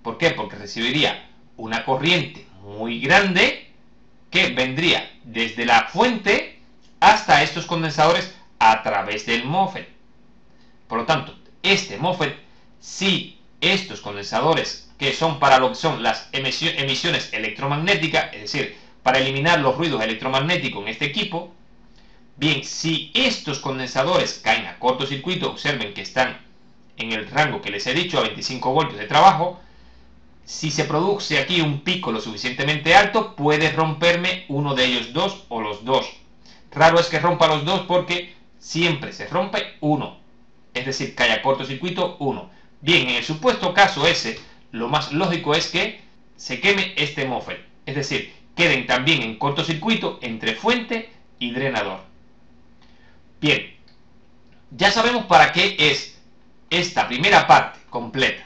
¿Por qué? Porque recibiría una corriente muy grande que vendría desde la fuente hasta estos condensadores a través del MOSFET. Por lo tanto, este MOSFET, si estos condensadores, que son para lo que son las emisiones electromagnéticas, es decir, para eliminar los ruidos electromagnéticos en este equipo, bien, si estos condensadores caen a cortocircuito, observen que están en el rango que les he dicho, a 25 voltios de trabajo, si se produce aquí un pico lo suficientemente alto, puede romperme uno de ellos dos o los dos. Raro es que rompa los dos porque siempre se rompe uno. Es decir, cae a cortocircuito uno. Bien, en el supuesto caso ese, lo más lógico es que se queme este MOSFET. Es decir, queden también en cortocircuito entre fuente y drenador. Bien, ya sabemos para qué es esta primera parte completa.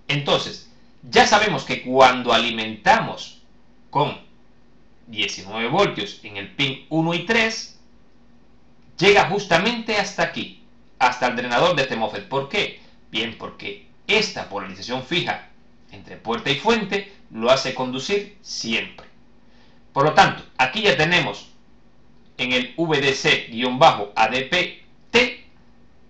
Entonces, ya sabemos que cuando alimentamos con 19 voltios en el pin 1 y 3, llega justamente hasta aquí, hasta el drenador de este MOSFET. ¿Por qué? Bien, porque esta polarización fija entre puerta y fuente lo hace conducir siempre. Por lo tanto, aquí ya tenemos en el VDC-ADP-T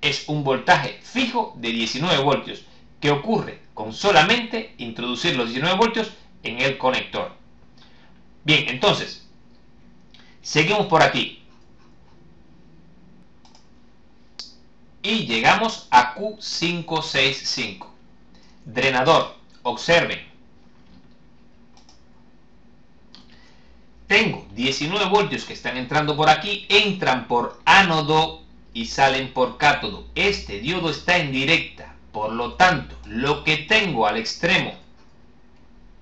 es un voltaje fijo de 19 voltios que ocurre con solamente introducir los 19 voltios en el conector. Bien, entonces, seguimos por aquí. Y llegamos a Q565. Drenador, observen. Tengo 19 voltios que están entrando por aquí, entran por ánodo y salen por cátodo. Este diodo está en directa. Por lo tanto, lo que tengo al extremo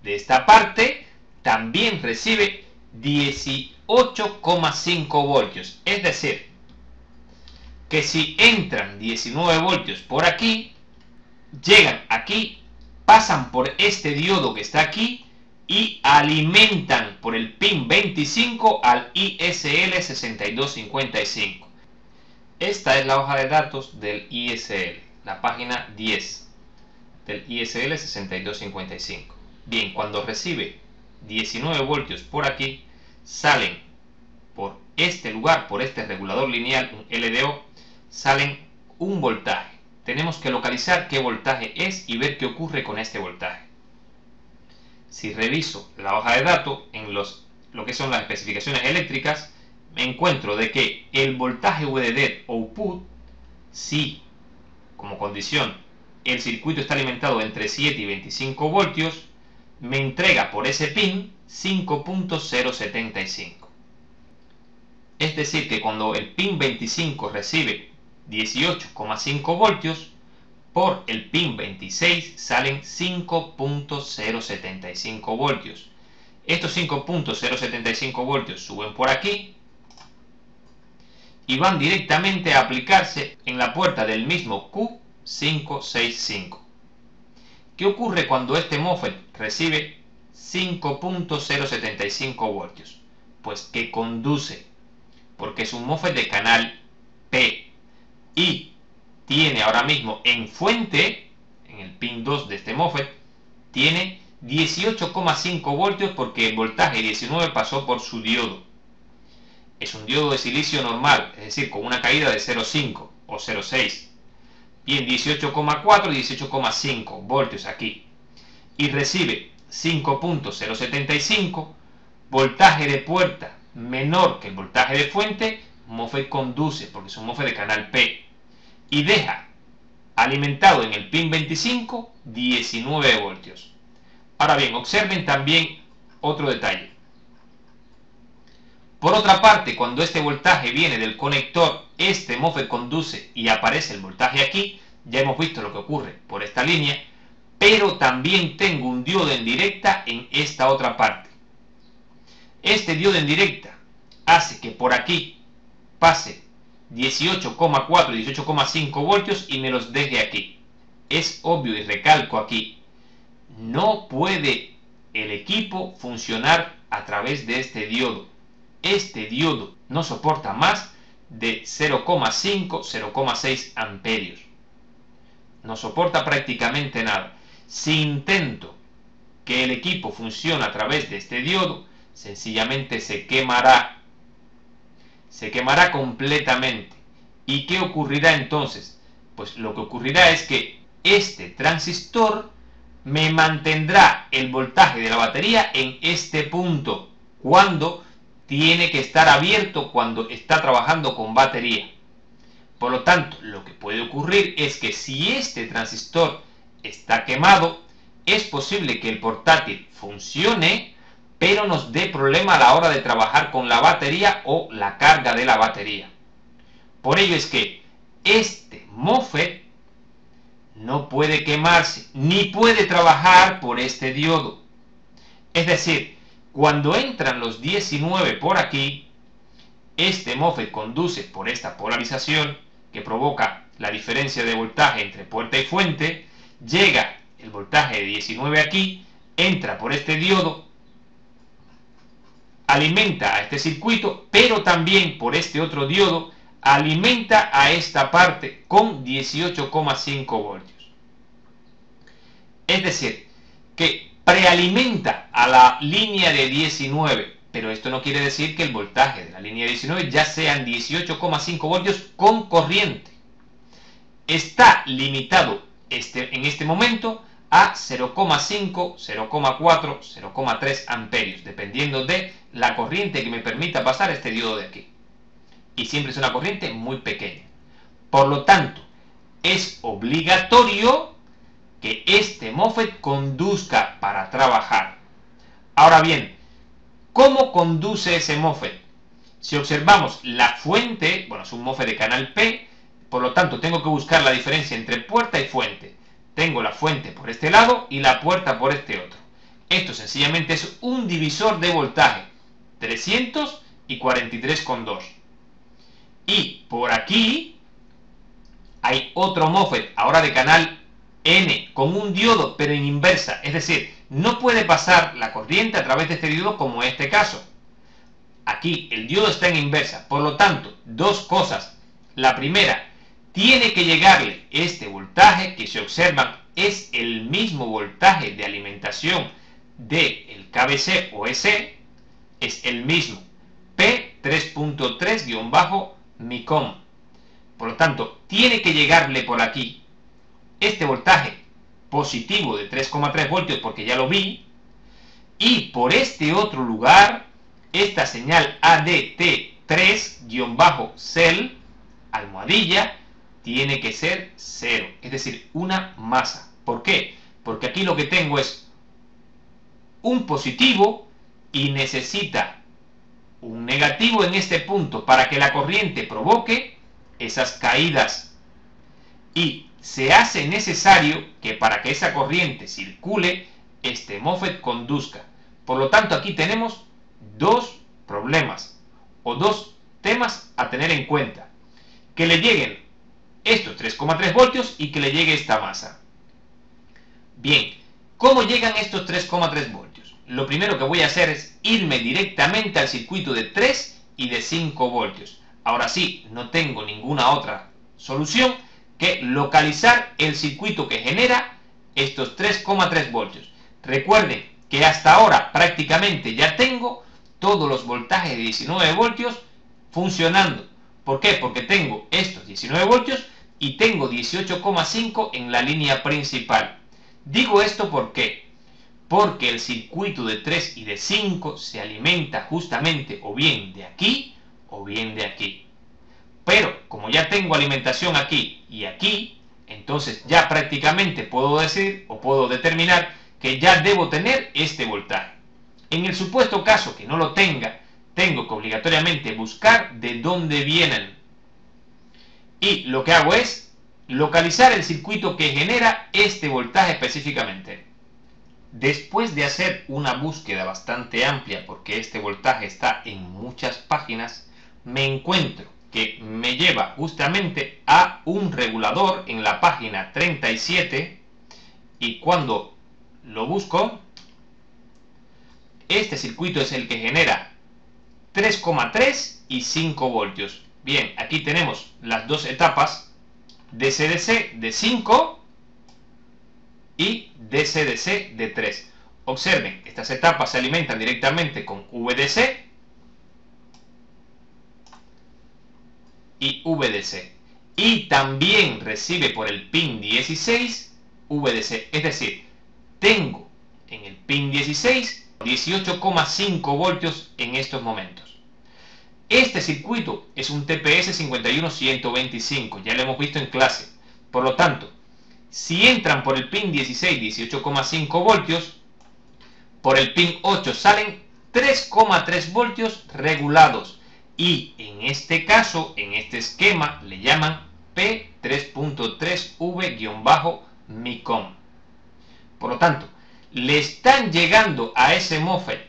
de esta parte también recibe 18,5 voltios. Es decir, que si entran 19 voltios por aquí, llegan aquí, pasan por este diodo que está aquí y alimentan por el pin 25 al ISL 6255. Esta es la hoja de datos del ISL, la página 10 del ISL 6255. Bien, cuando recibe 19 voltios por aquí, salen por este lugar, por este regulador lineal, un LDO, salen un voltaje. Tenemos que localizar qué voltaje es y ver qué ocurre con este voltaje. Si reviso la hoja de datos en lo que son las especificaciones eléctricas, me encuentro de que el voltaje VDD output, si como condición el circuito está alimentado entre 7 y 25 voltios, me entrega por ese pin 5.075. Es decir, que cuando el pin 25 recibe 18,5 voltios, por el pin 26 salen 5.075 voltios. Estos 5.075 voltios suben por aquí y van directamente a aplicarse en la puerta del mismo Q565. ¿Qué ocurre cuando este MOSFET recibe 5.075 voltios? Pues que conduce, porque es un MOSFET de canal P y tiene ahora mismo en fuente, en el pin 2 de este MOSFET, tiene 18,5 voltios porque el voltaje 19 pasó por su diodo. Es un diodo de silicio normal, es decir, con una caída de 0,5 o 0,6. Bien, 18,4 y 18,5 voltios aquí. Y recibe 5.075, voltaje de puerta menor que el voltaje de fuente, MOSFET conduce porque es un MOSFET de canal P. Y deja alimentado en el pin 25 19 voltios. Ahora bien, observen también otro detalle. Por otra parte, cuando este voltaje viene del conector, este MOSFET conduce y aparece el voltaje aquí. Ya hemos visto lo que ocurre por esta línea, pero también tengo un diodo en directa en esta otra parte. Este diodo en directa hace que por aquí pase 18,4 y 18,5 voltios y me los deje aquí. Es obvio y recalco aquí, no puede el equipo funcionar a través de este diodo. Este diodo no soporta más de 0,5, 0,6 amperios. No soporta prácticamente nada. Si intento que el equipo funcione a través de este diodo, sencillamente se quemará. Se quemará completamente. ¿Y qué ocurrirá entonces? Pues lo que ocurrirá es que este transistor me mantendrá el voltaje de la batería en este punto, cuando tiene que estar abierto, cuando está trabajando con batería. Por lo tanto, lo que puede ocurrir es que si este transistor está quemado, es posible que el portátil funcione, pero nos dé problema a la hora de trabajar con la batería o la carga de la batería. Por ello es que este MOSFET no puede quemarse, ni puede trabajar por este diodo. Es decir, cuando entran los 19 por aquí, este MOSFET conduce por esta polarización que provoca la diferencia de voltaje entre puerta y fuente, llega el voltaje de 19 aquí, entra por este diodo, alimenta a este circuito, pero también por este otro diodo alimenta a esta parte con 18,5 voltios. Es decir, que prealimenta a la línea de 19, pero esto no quiere decir que el voltaje de la línea de 19 ya sean 18,5 voltios con corriente. Está limitado en este momento a 0,5, 0,4, 0,3 amperios, dependiendo de la corriente que me permita pasar este diodo de aquí. Y siempre es una corriente muy pequeña. Por lo tanto, es obligatorio que este MOSFET conduzca para trabajar. Ahora bien, ¿cómo conduce ese MOSFET? Si observamos la fuente, bueno, es un MOSFET de canal P, por lo tanto tengo que buscar la diferencia entre puerta y fuente. Tengo la fuente por este lado y la puerta por este otro. Esto sencillamente es un divisor de voltaje, 300 y 43,2. Y por aquí hay otro MOSFET, ahora de canal N, con un diodo, pero en inversa. Es decir, no puede pasar la corriente a través de este diodo como en este caso. Aquí el diodo está en inversa. Por lo tanto, dos cosas. La primera, tiene que llegarle este voltaje que, si observan, es el mismo voltaje de alimentación del KBC o EC, es el mismo, P3.3-MICOM. Por lo tanto, tiene que llegarle por aquí este voltaje positivo de 3,3 voltios, porque ya lo vi, y por este otro lugar, esta señal ADT3-cell, almohadilla, tiene que ser 0, es decir, una masa. ¿Por qué? Porque aquí lo que tengo es un positivo y necesita un negativo en este punto para que la corriente provoque esas caídas. Y se hace necesario que para que esa corriente circule, este MOSFET conduzca. Por lo tanto, aquí tenemos dos problemas o dos temas a tener en cuenta. Que le lleguen estos 3,3 voltios y que le llegue esta masa. Bien, ¿cómo llegan estos 3,3 voltios? Lo primero que voy a hacer es irme directamente al circuito de 3 y de 5 voltios. Ahora sí, no tengo ninguna otra solución que localizar el circuito que genera estos 3,3 voltios. Recuerden que hasta ahora prácticamente ya tengo todos los voltajes de 19 voltios funcionando. ¿Por qué? Porque tengo estos 19 voltios y tengo 18,5 en la línea principal. Digo esto ¿por qué? Porque el circuito de 3 y de 5 se alimenta justamente o bien de aquí o bien de aquí. Pero como ya tengo alimentación aquí y aquí, entonces ya prácticamente puedo decir o puedo determinar que ya debo tener este voltaje. En el supuesto caso que no lo tenga, tengo que obligatoriamente buscar de dónde vienen. Y lo que hago es localizar el circuito que genera este voltaje específicamente. Después de hacer una búsqueda bastante amplia, porque este voltaje está en muchas páginas, me encuentro que me lleva justamente a un regulador en la página 37, y cuando lo busco, este circuito es el que genera 3,3 y 5 voltios. Bien, aquí tenemos las dos etapas, DC-DC de 5 y DC-DC de 3. Observen, estas etapas se alimentan directamente con VDC y VDC. Y también recibe por el pin 16 VDC. Es decir, tengo en el pin 16 18,5 voltios en estos momentos. Este circuito es un TPS 51125, ya lo hemos visto en clase. Por lo tanto, si entran por el pin 16 18,5 voltios, por el pin 8 salen 3,3 voltios regulados. Y en este caso, en este esquema, le llaman P3.3V-MICOM. Por lo tanto, le están llegando a ese MOSFET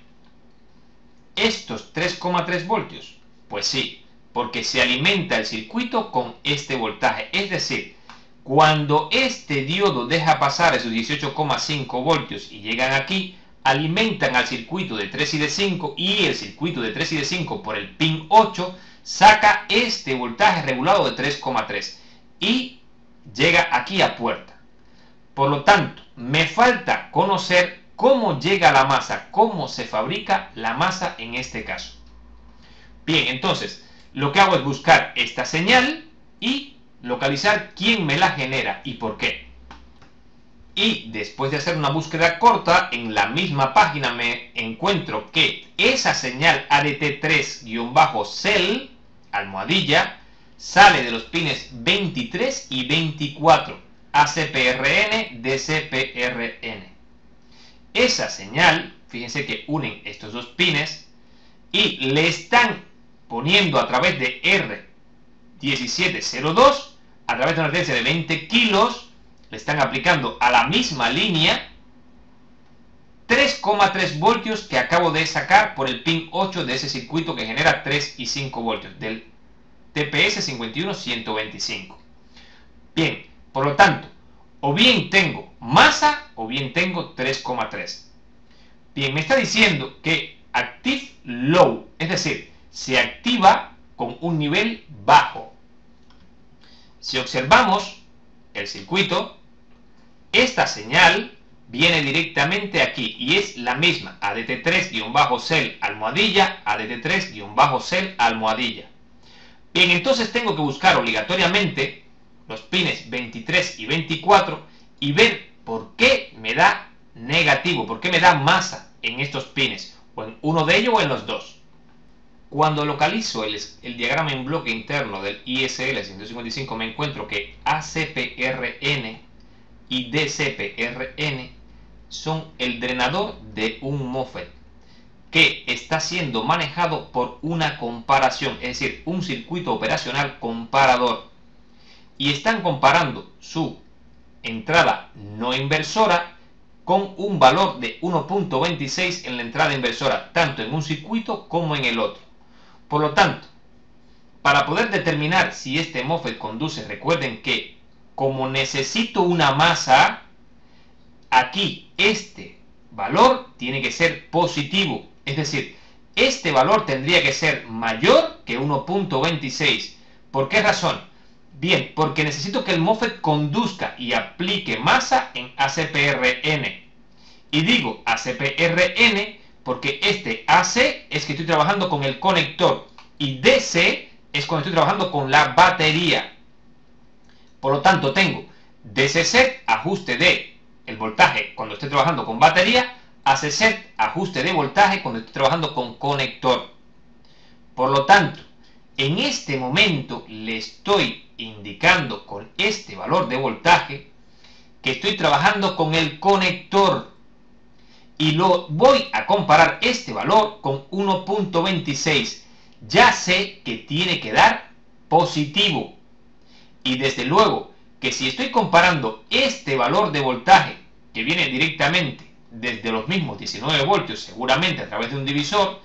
estos 3,3 voltios. Pues sí, porque se alimenta el circuito con este voltaje. Es decir, cuando este diodo deja pasar esos 18,5 voltios y llegan aquí, alimentan al circuito de 3 y de 5, y el circuito de 3 y de 5 por el pin 8 saca este voltaje regulado de 3,3 y llega aquí a puerta. Por lo tanto, me falta conocer cómo llega la masa, cómo se fabrica la masa en este caso. Bien, entonces, lo que hago es buscar esta señal y localizar quién me la genera y por qué. Y después de hacer una búsqueda corta, en la misma página me encuentro que esa señal ADT3-cell, almohadilla, sale de los pines 23 y 24, ACPRN, DCPRN. Esa señal, fíjense que unen estos dos pines y le están poniendo a través de R1702, a través de una referencia de 20 kilos, le están aplicando a la misma línea 3,3 voltios que acabo de sacar por el pin 8 de ese circuito que genera 3 y 5 voltios del TPS 51125. Bien, por lo tanto, o bien tengo masa o bien tengo 3,3. Bien, me está diciendo que active low, es decir, se activa con un nivel bajo. Si observamos el circuito, esta señal viene directamente aquí y es la misma, ADT3-cell almohadilla, ADT3-cell almohadilla. Bien, entonces tengo que buscar obligatoriamente los pines 23 y 24 y ver por qué me da negativo, por qué me da masa en estos pines, o en uno de ellos o en los dos. Cuando localizo el diagrama en bloque interno del ISL 155 me encuentro que ACPRN y DCPRN son el drenador de un MOSFET que está siendo manejado por una comparación, es decir, un circuito operacional comparador, y están comparando su entrada no inversora con un valor de 1.26 en la entrada inversora, tanto en un circuito como en el otro. Por lo tanto, para poder determinar si este MOSFET conduce, recuerden que como necesito una masa, aquí este valor tiene que ser positivo. Es decir, este valor tendría que ser mayor que 1.26. ¿Por qué razón? Bien, porque necesito que el MOSFET conduzca y aplique masa en ACPRN. Y digo ACPRN porque este AC es que estoy trabajando con el conector y DC es cuando estoy trabajando con la batería. Por lo tanto, tengo DC set, ajuste de el voltaje cuando estoy trabajando con batería, AC set, ajuste de voltaje cuando estoy trabajando con conector. Por lo tanto, en este momento le estoy indicando con este valor de voltaje que estoy trabajando con el conector y lo voy a comparar este valor con 1.26. Ya sé que tiene que dar positivo, y desde luego que si estoy comparando este valor de voltaje que viene directamente desde los mismos 19 voltios seguramente a través de un divisor,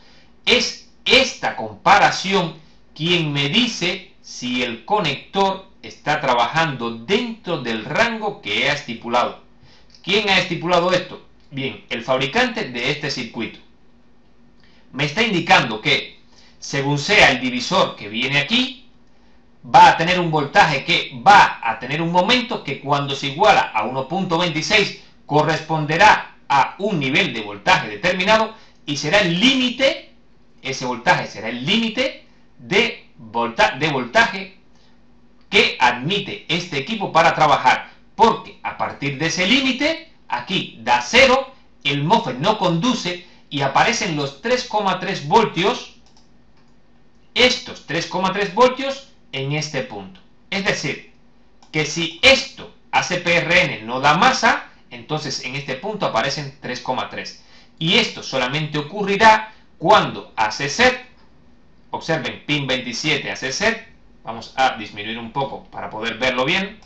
es esta comparación quien me dice si el conector está trabajando dentro del rango que ha estipulado. ¿Quién ha estipulado esto? Bien, el fabricante de este circuito. Me está indicando que según sea el divisor que viene aquí, va a tener un voltaje que va a tener un momento que cuando se iguala a 1.26 corresponderá a un nivel de voltaje determinado y será el límite, ese voltaje será el límite de voltaje que admite este equipo para trabajar, porque a partir de ese límite, aquí da 0, el MOSFET no conduce y aparecen los 3,3 voltios, estos 3,3 voltios en este punto. Es decir, que si esto ACPRN no da masa, entonces en este punto aparecen 3,3. Y esto solamente ocurrirá cuando AC set, observen pin 27 AC set, vamos a disminuir un poco para poder verlo bien.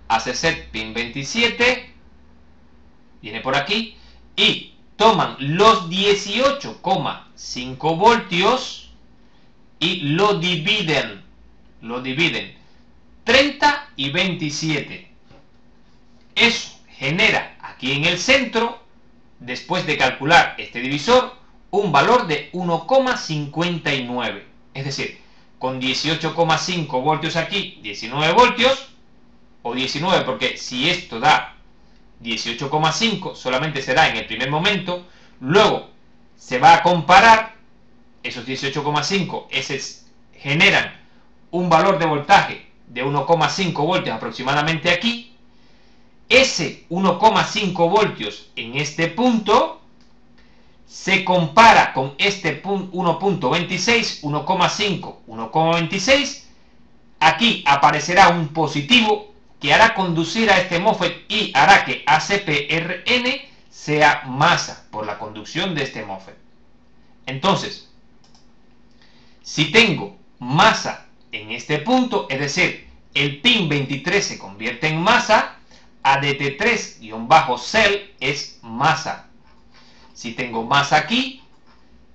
AC set pin 27, viene por aquí, y toman los 18,5 voltios y lo dividen 30 y 27. Eso genera aquí en el centro, después de calcular este divisor, un valor de 1,59. Es decir, con 18,5 voltios aquí, 19 voltios, o 19 porque si esto da 18,5 solamente se da en el primer momento, luego se va a comparar esos 18,5, esos generan un valor de voltaje de 1,5 voltios aproximadamente aquí, ese 1,5 voltios en este punto se compara con este 1.26, 1,5, 1,26, aquí aparecerá un positivo que hará conducir a este MOSFET y hará que ACPRN sea masa por la conducción de este MOSFET. Entonces, si tengo masa en este punto, es decir, el pin 23 se convierte en masa, ADT3-cell es masa. Si tengo masa aquí,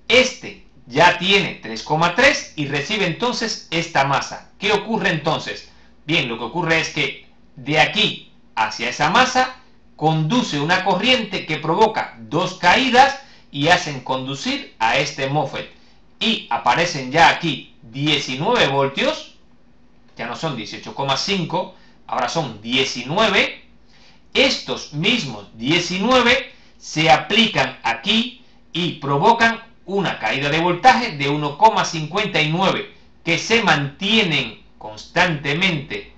este ya tiene 3,3 y recibe entonces esta masa. ¿Qué ocurre entonces? Bien, lo que ocurre es que de aquí hacia esa masa conduce una corriente que provoca dos caídas y hacen conducir a este MOSFET. Y aparecen ya aquí 19 voltios, ya no son 18,5, ahora son 19. Estos mismos 19 se aplican aquí y provocan una caída de voltaje de 1,59 que se mantienen constantemente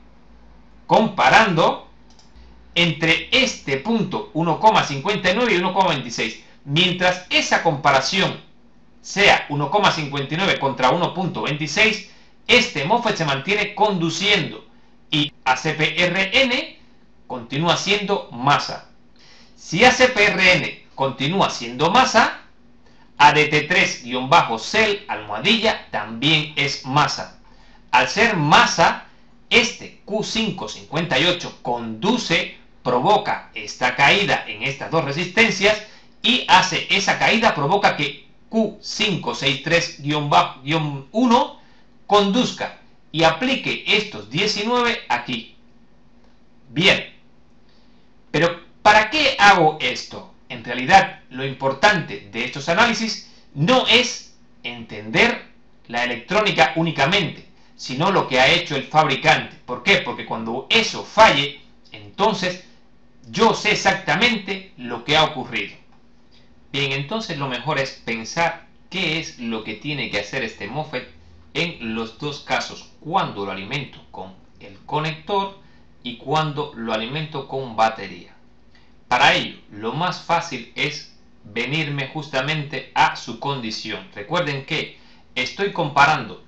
comparando entre este punto 1,59 y 1,26. Mientras esa comparación sea 1,59 contra 1,26, este MOSFET se mantiene conduciendo y ACPRN continúa siendo masa. Si ACPRN continúa siendo masa, ADT3-cell almohadilla también es masa. Al ser masa, este Q558 conduce, provoca esta caída en estas dos resistencias y hace esa caída, provoca que Q563-1 conduzca y aplique estos 19 aquí. Bien, pero ¿para qué hago esto? En realidad, lo importante de estos análisis no es entender la electrónica únicamente, sino lo que ha hecho el fabricante. ¿Por qué? Porque cuando eso falle, entonces yo sé exactamente lo que ha ocurrido. Bien, entonces lo mejor es pensar qué es lo que tiene que hacer este MOSFET en los dos casos, cuando lo alimento con el conector y cuando lo alimento con batería. Para ello, lo más fácil es venirme justamente a su condición. Recuerden que estoy comparando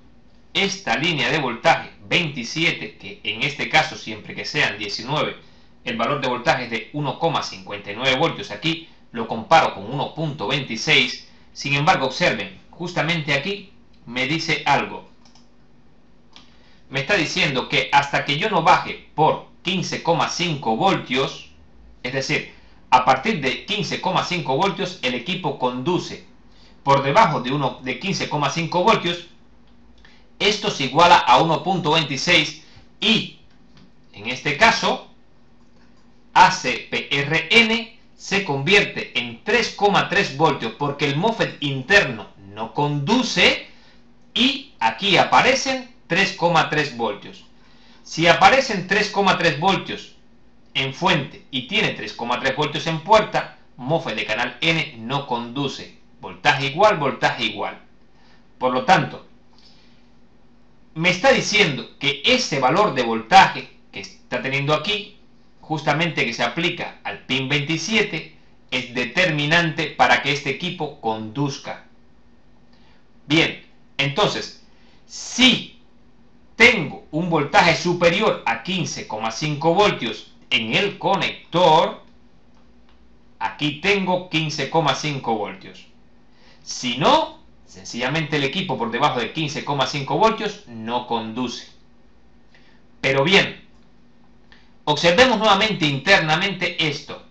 esta línea de voltaje 27, que en este caso, siempre que sean 19, el valor de voltaje es de 1,59 voltios. Aquí lo comparo con 1,26. Sin embargo, observen, justamente aquí me dice algo. Me está diciendo que hasta que yo no baje por 15,5 voltios, es decir, a partir de 15,5 voltios el equipo conduce. Por debajo de 15,5 voltios, esto se iguala a 1,26 y, en este caso, ACPRN se convierte en 3,3 voltios porque el MOSFET interno no conduce y aquí aparecen 3,3 voltios. Si aparecen 3,3 voltios en fuente y tiene 3,3 voltios en puerta, MOSFET de canal N no conduce. Voltaje igual, voltaje igual. Por lo tanto, me está diciendo que ese valor de voltaje que está teniendo aquí, justamente que se aplica al pin 27, es determinante para que este equipo conduzca. Bien, entonces, si tengo un voltaje superior a 15,5 voltios en el conector, aquí tengo 15,5 voltios. Si no, sencillamente el equipo por debajo de 15,5 voltios no conduce. Pero bien, observemos nuevamente internamente esto.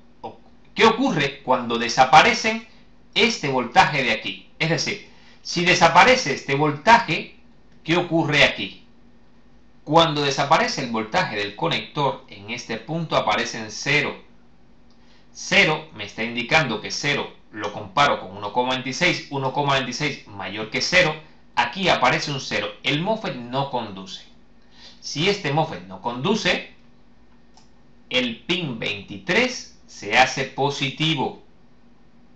¿Qué ocurre cuando desaparecen este voltaje de aquí? Es decir, si desaparece este voltaje, ¿qué ocurre aquí? Cuando desaparece el voltaje del conector, en este punto aparece en 0. 0 me está indicando que 0 lo comparo con 1,26, 1,26 mayor que 0, aquí aparece un 0. El MOSFET no conduce. Si este MOSFET no conduce, el pin 23 se hace positivo,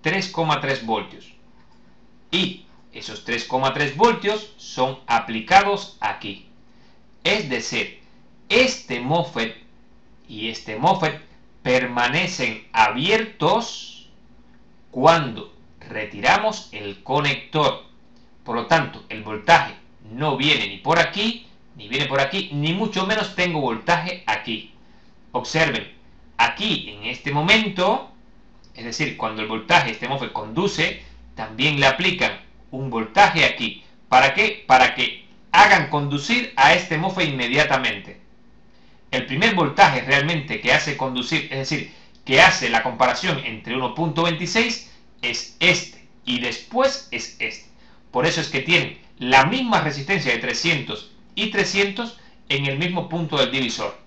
3,3 voltios. Y esos 3,3 voltios son aplicados aquí. Es decir, este MOSFET y este MOSFET permanecen abiertos cuando retiramos el conector. Por lo tanto, el voltaje no viene ni por aquí, ni viene por aquí, ni mucho menos tengo voltaje aquí. Observen, aquí en este momento, es decir, cuando el voltaje, este MOSFET conduce, también le aplican un voltaje aquí. ¿Para qué? Para que hagan conducir a este MOSFET inmediatamente. El primer voltaje realmente que hace conducir, es decir, que hace la comparación entre 1,26 es este y después es este. Por eso es que tienen la misma resistencia de 300 y 300 en el mismo punto del divisor.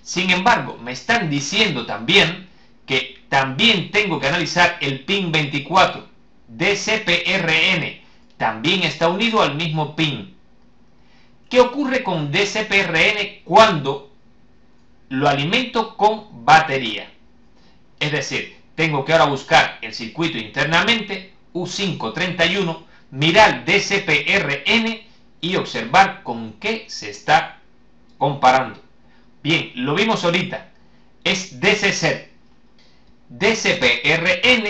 Sin embargo, me están diciendo también que también tengo que analizar el pin 24, DCPRN, también está unido al mismo pin. ¿Qué ocurre con DCPRN cuando lo alimento con batería? Es decir, tengo que ahora buscar el circuito internamente, U531, mirar DCPRN y observar con qué se está comparando. Bien, lo vimos ahorita, es DCset. DCPRN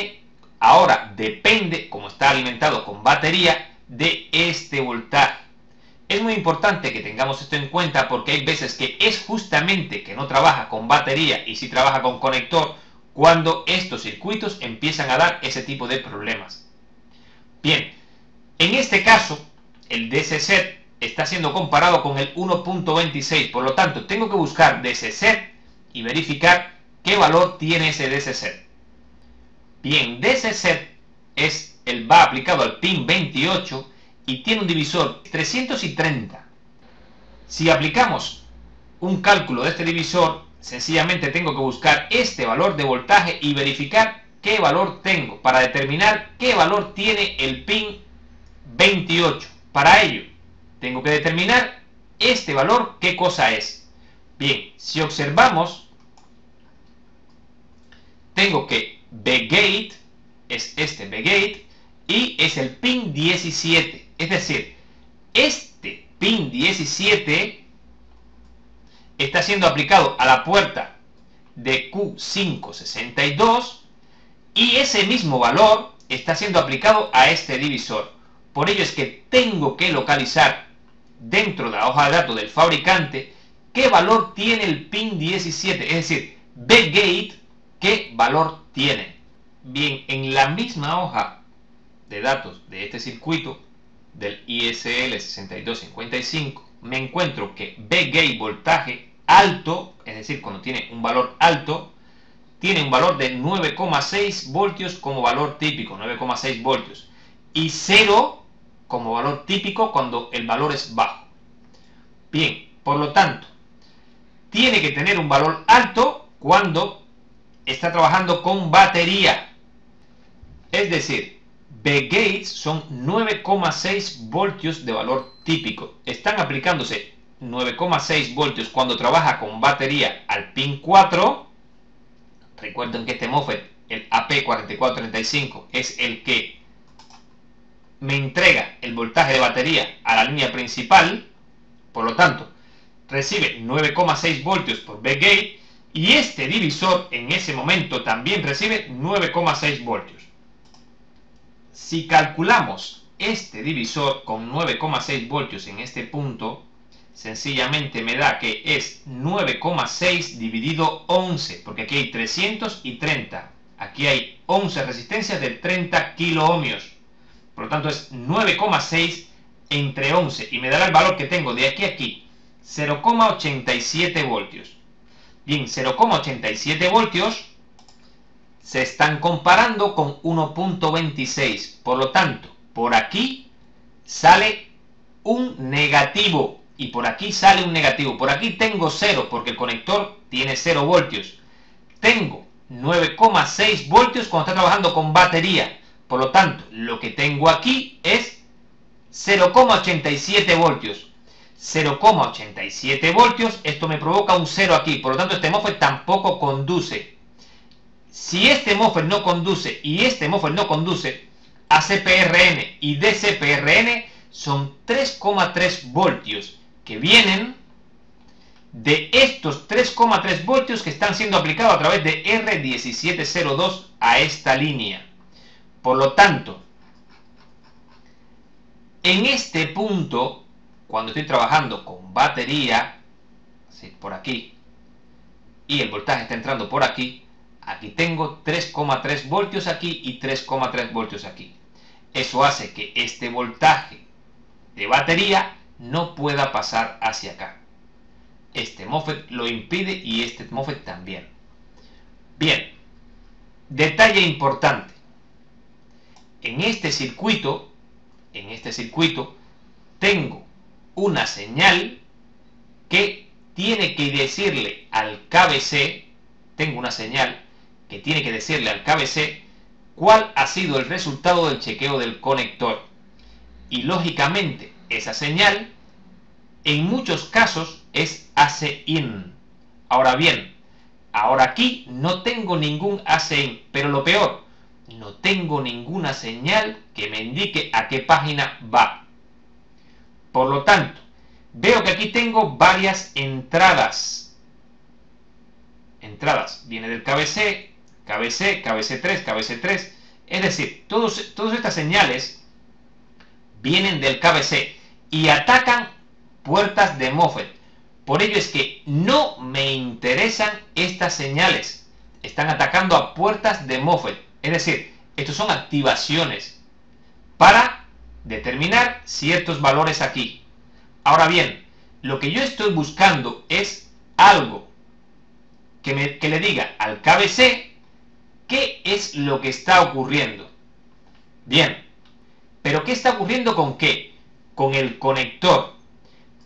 ahora depende, como está alimentado con batería, de este voltaje. Es muy importante que tengamos esto en cuenta porque hay veces que es justamente que no trabaja con batería y sí trabaja con conector cuando estos circuitos empiezan a dar ese tipo de problemas. Bien, en este caso, el DCset está siendo comparado con el 1.26, por lo tanto tengo que buscar DCset y verificar qué valor tiene ese DCset. Bien, DCset va aplicado al pin 28 y tiene un divisor 330. Si aplicamos un cálculo de este divisor, sencillamente tengo que buscar este valor de voltaje y verificar qué valor tengo para determinar qué valor tiene el pin 28. Para ello, tengo que determinar este valor, qué cosa es. Bien, si observamos, tengo que B-gate, es este B-gate, y es el pin 17. Es decir, este pin 17 está siendo aplicado a la puerta de Q562 y ese mismo valor está siendo aplicado a este divisor. Por ello es que tengo que localizar dentro de la hoja de datos del fabricante qué valor tiene el pin 17, es decir, B-gate, qué valor tiene. Bien, en la misma hoja de datos de este circuito del ISL 6255 me encuentro que B-gate voltaje alto, es decir, cuando tiene un valor alto, tiene un valor de 9,6 voltios como valor típico, 9,6 voltios, y 0 como valor típico cuando el valor es bajo. Bien, por lo tanto, tiene que tener un valor alto cuando está trabajando con batería. Es decir, B-gates son 9,6 voltios de valor típico. Están aplicándose 9,6 voltios cuando trabaja con batería al pin 4. Recuerden que este MOSFET, el AP4435, es el que me entrega el voltaje de batería a la línea principal. Por lo tanto, recibe 9,6 voltios por B-gate y este divisor en ese momento también recibe 9,6 voltios. Si calculamos este divisor con 9,6 voltios en este punto, sencillamente me da que es 9,6 dividido 11, porque aquí hay 300 y 30. Aquí hay 11 resistencias de 30 kiloohmios. Por lo tanto es 9,6 entre 11 y me dará el valor que tengo de aquí a aquí, 0,87 voltios. Bien, 0,87 voltios se están comparando con 1.26. Por lo tanto, por aquí sale un negativo y por aquí sale un negativo. Por aquí tengo 0 porque el conector tiene 0 voltios. Tengo 9,6 voltios cuando está trabajando con batería. Por lo tanto, lo que tengo aquí es 0,87 voltios. 0,87 voltios, esto me provoca un 0 aquí. Por lo tanto, este MOSFET tampoco conduce. Si este MOSFET no conduce y este MOSFET no conduce, ACPRN y DCPRN son 3,3 voltios que vienen de estos 3,3 voltios que están siendo aplicados a través de R1702 a esta línea. Por lo tanto, en este punto, cuando estoy trabajando con batería, ¿sí?, por aquí, y el voltaje está entrando por aquí, aquí tengo 3,3 voltios aquí y 3,3 voltios aquí. Eso hace que este voltaje de batería no pueda pasar hacia acá. Este MOSFET lo impide y este MOSFET también. Bien, detalle importante. En este circuito en este circuito tengo una señal que tiene que decirle al KBC, tengo una señal que tiene que decirle al KBC cuál ha sido el resultado del chequeo del conector. Y lógicamente esa señal en muchos casos es AC-IN. Ahora bien, ahora aquí no tengo ningún AC-IN, pero lo peor, no tengo ninguna señal que me indique a qué página va. Por lo tanto, veo que aquí tengo varias entradas. Viene del KBC, KBC, KBC3, KBC3. Es decir, todas estas señales vienen del KBC y atacan puertas de MOSFET. Por ello es que no me interesan estas señales. Están atacando a puertas de MOSFET. Es decir, estos son activaciones para determinar ciertos valores aquí. Ahora bien, lo que yo estoy buscando es algo que le diga al KBC qué es lo que está ocurriendo. Bien, pero ¿qué está ocurriendo con qué? Con el conector.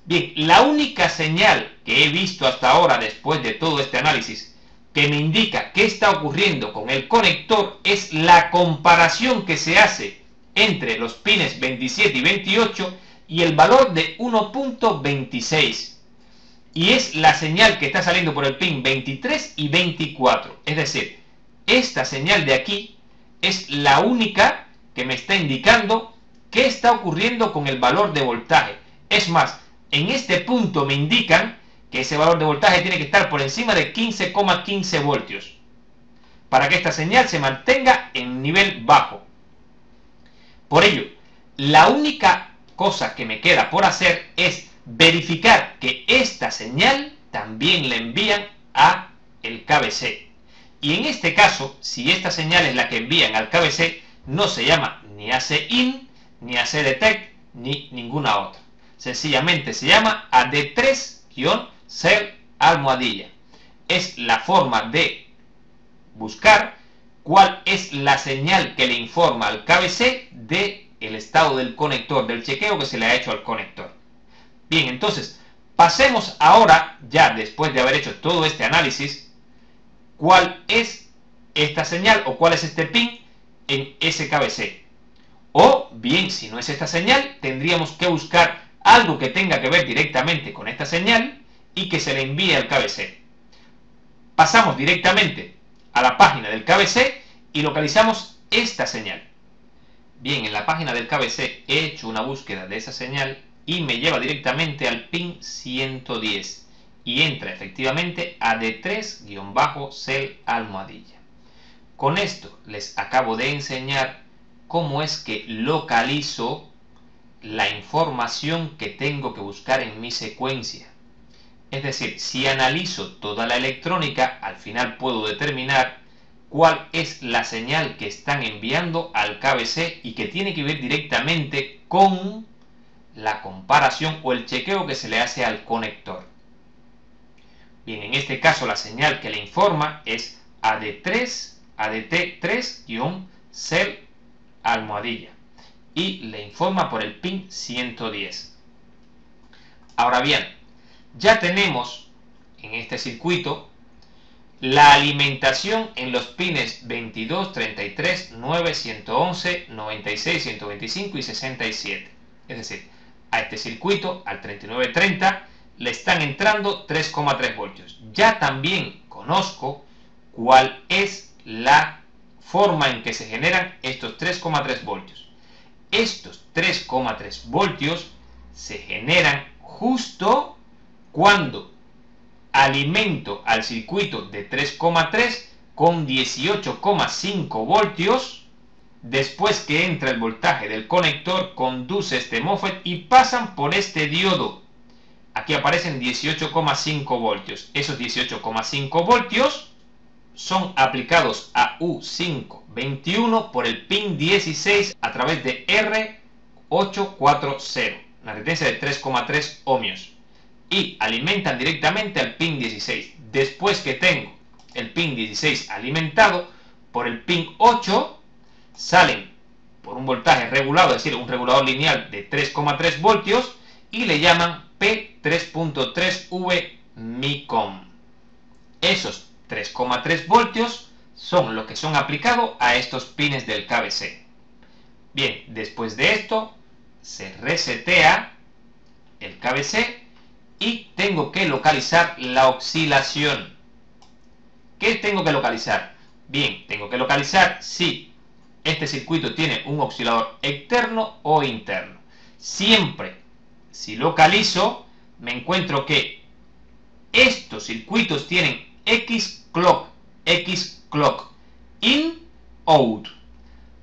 Bien, la única señal que he visto hasta ahora, después de todo este análisis, que me indica qué está ocurriendo con el conector es la comparación que se hace entre los pines 27 y 28 y el valor de 1.26. Y es la señal que está saliendo por el pin 23 y 24. Es decir, esta señal de aquí es la única que me está indicando qué está ocurriendo con el valor de voltaje. Es más, en este punto me indican que ese valor de voltaje tiene que estar por encima de 15,15 voltios para que esta señal se mantenga en nivel bajo. Por ello, la única cosa que me queda por hacer es verificar que esta señal también la envían a el KBC. Y en este caso, si esta señal es la que envían al KBC, no se llama ni AC-IN, ni AC-DETECT, ni ninguna otra. Sencillamente se llama AD3-CEL almohadilla. Es la forma de buscar cuál es la señal que le informa al KBC del estado del conector, del chequeo que se le ha hecho al conector. Bien, entonces, pasemos ahora, ya después de haber hecho todo este análisis, cuál es esta señal o cuál es este pin en ese KBC. O bien, si no es esta señal, tendríamos que buscar algo que tenga que ver directamente con esta señal y que se le envíe al KBC. Pasamos directamente a la página del KBC y localizamos esta señal. Bien, en la página del KBC he hecho una búsqueda de esa señal y me lleva directamente al pin 110 y entra efectivamente a AD3-CEL almohadilla. Con esto les acabo de enseñar cómo es que localizo la información que tengo que buscar en mi secuencia. Es decir, si analizo toda la electrónica, al final puedo determinar cuál es la señal que están enviando al KBC y que tiene que ver directamente con la comparación o el chequeo que se le hace al conector. Bien, en este caso la señal que le informa es ADT3-CEL almohadilla y le informa por el pin 110. Ahora bien, ya tenemos en este circuito la alimentación en los pines 22, 33, 9, 111, 96, 125 y 67. Es decir, a este circuito, al 3930, le están entrando 3,3 voltios. Ya también conozco cuál es la forma en que se generan estos 3,3 voltios. Estos 3,3 voltios se generan justo cuando alimento al circuito de 3,3 con 18,5 voltios. Después que entra el voltaje del conector, conduce este MOSFET y pasan por este diodo. Aquí aparecen 18,5 voltios. Esos 18,5 voltios son aplicados a U521 por el pin 16 a través de R840, una resistencia de 3,3 ohmios. Y alimentan directamente al pin 16. Después que tengo el pin 16 alimentado por el pin 8, salen por un voltaje regulado, es decir, un regulador lineal de 3,3 voltios, y le llaman P3.3V MICOM. Esos 3,3 voltios son los que son aplicados a estos pines del KBC. Bien, después de esto se resetea el KBC y tengo que localizar la oscilación. ¿Qué tengo que localizar? Bien, tengo que localizar si este circuito tiene un oscilador externo o interno. Siempre, si localizo, me encuentro que estos circuitos tienen X clock, in, out.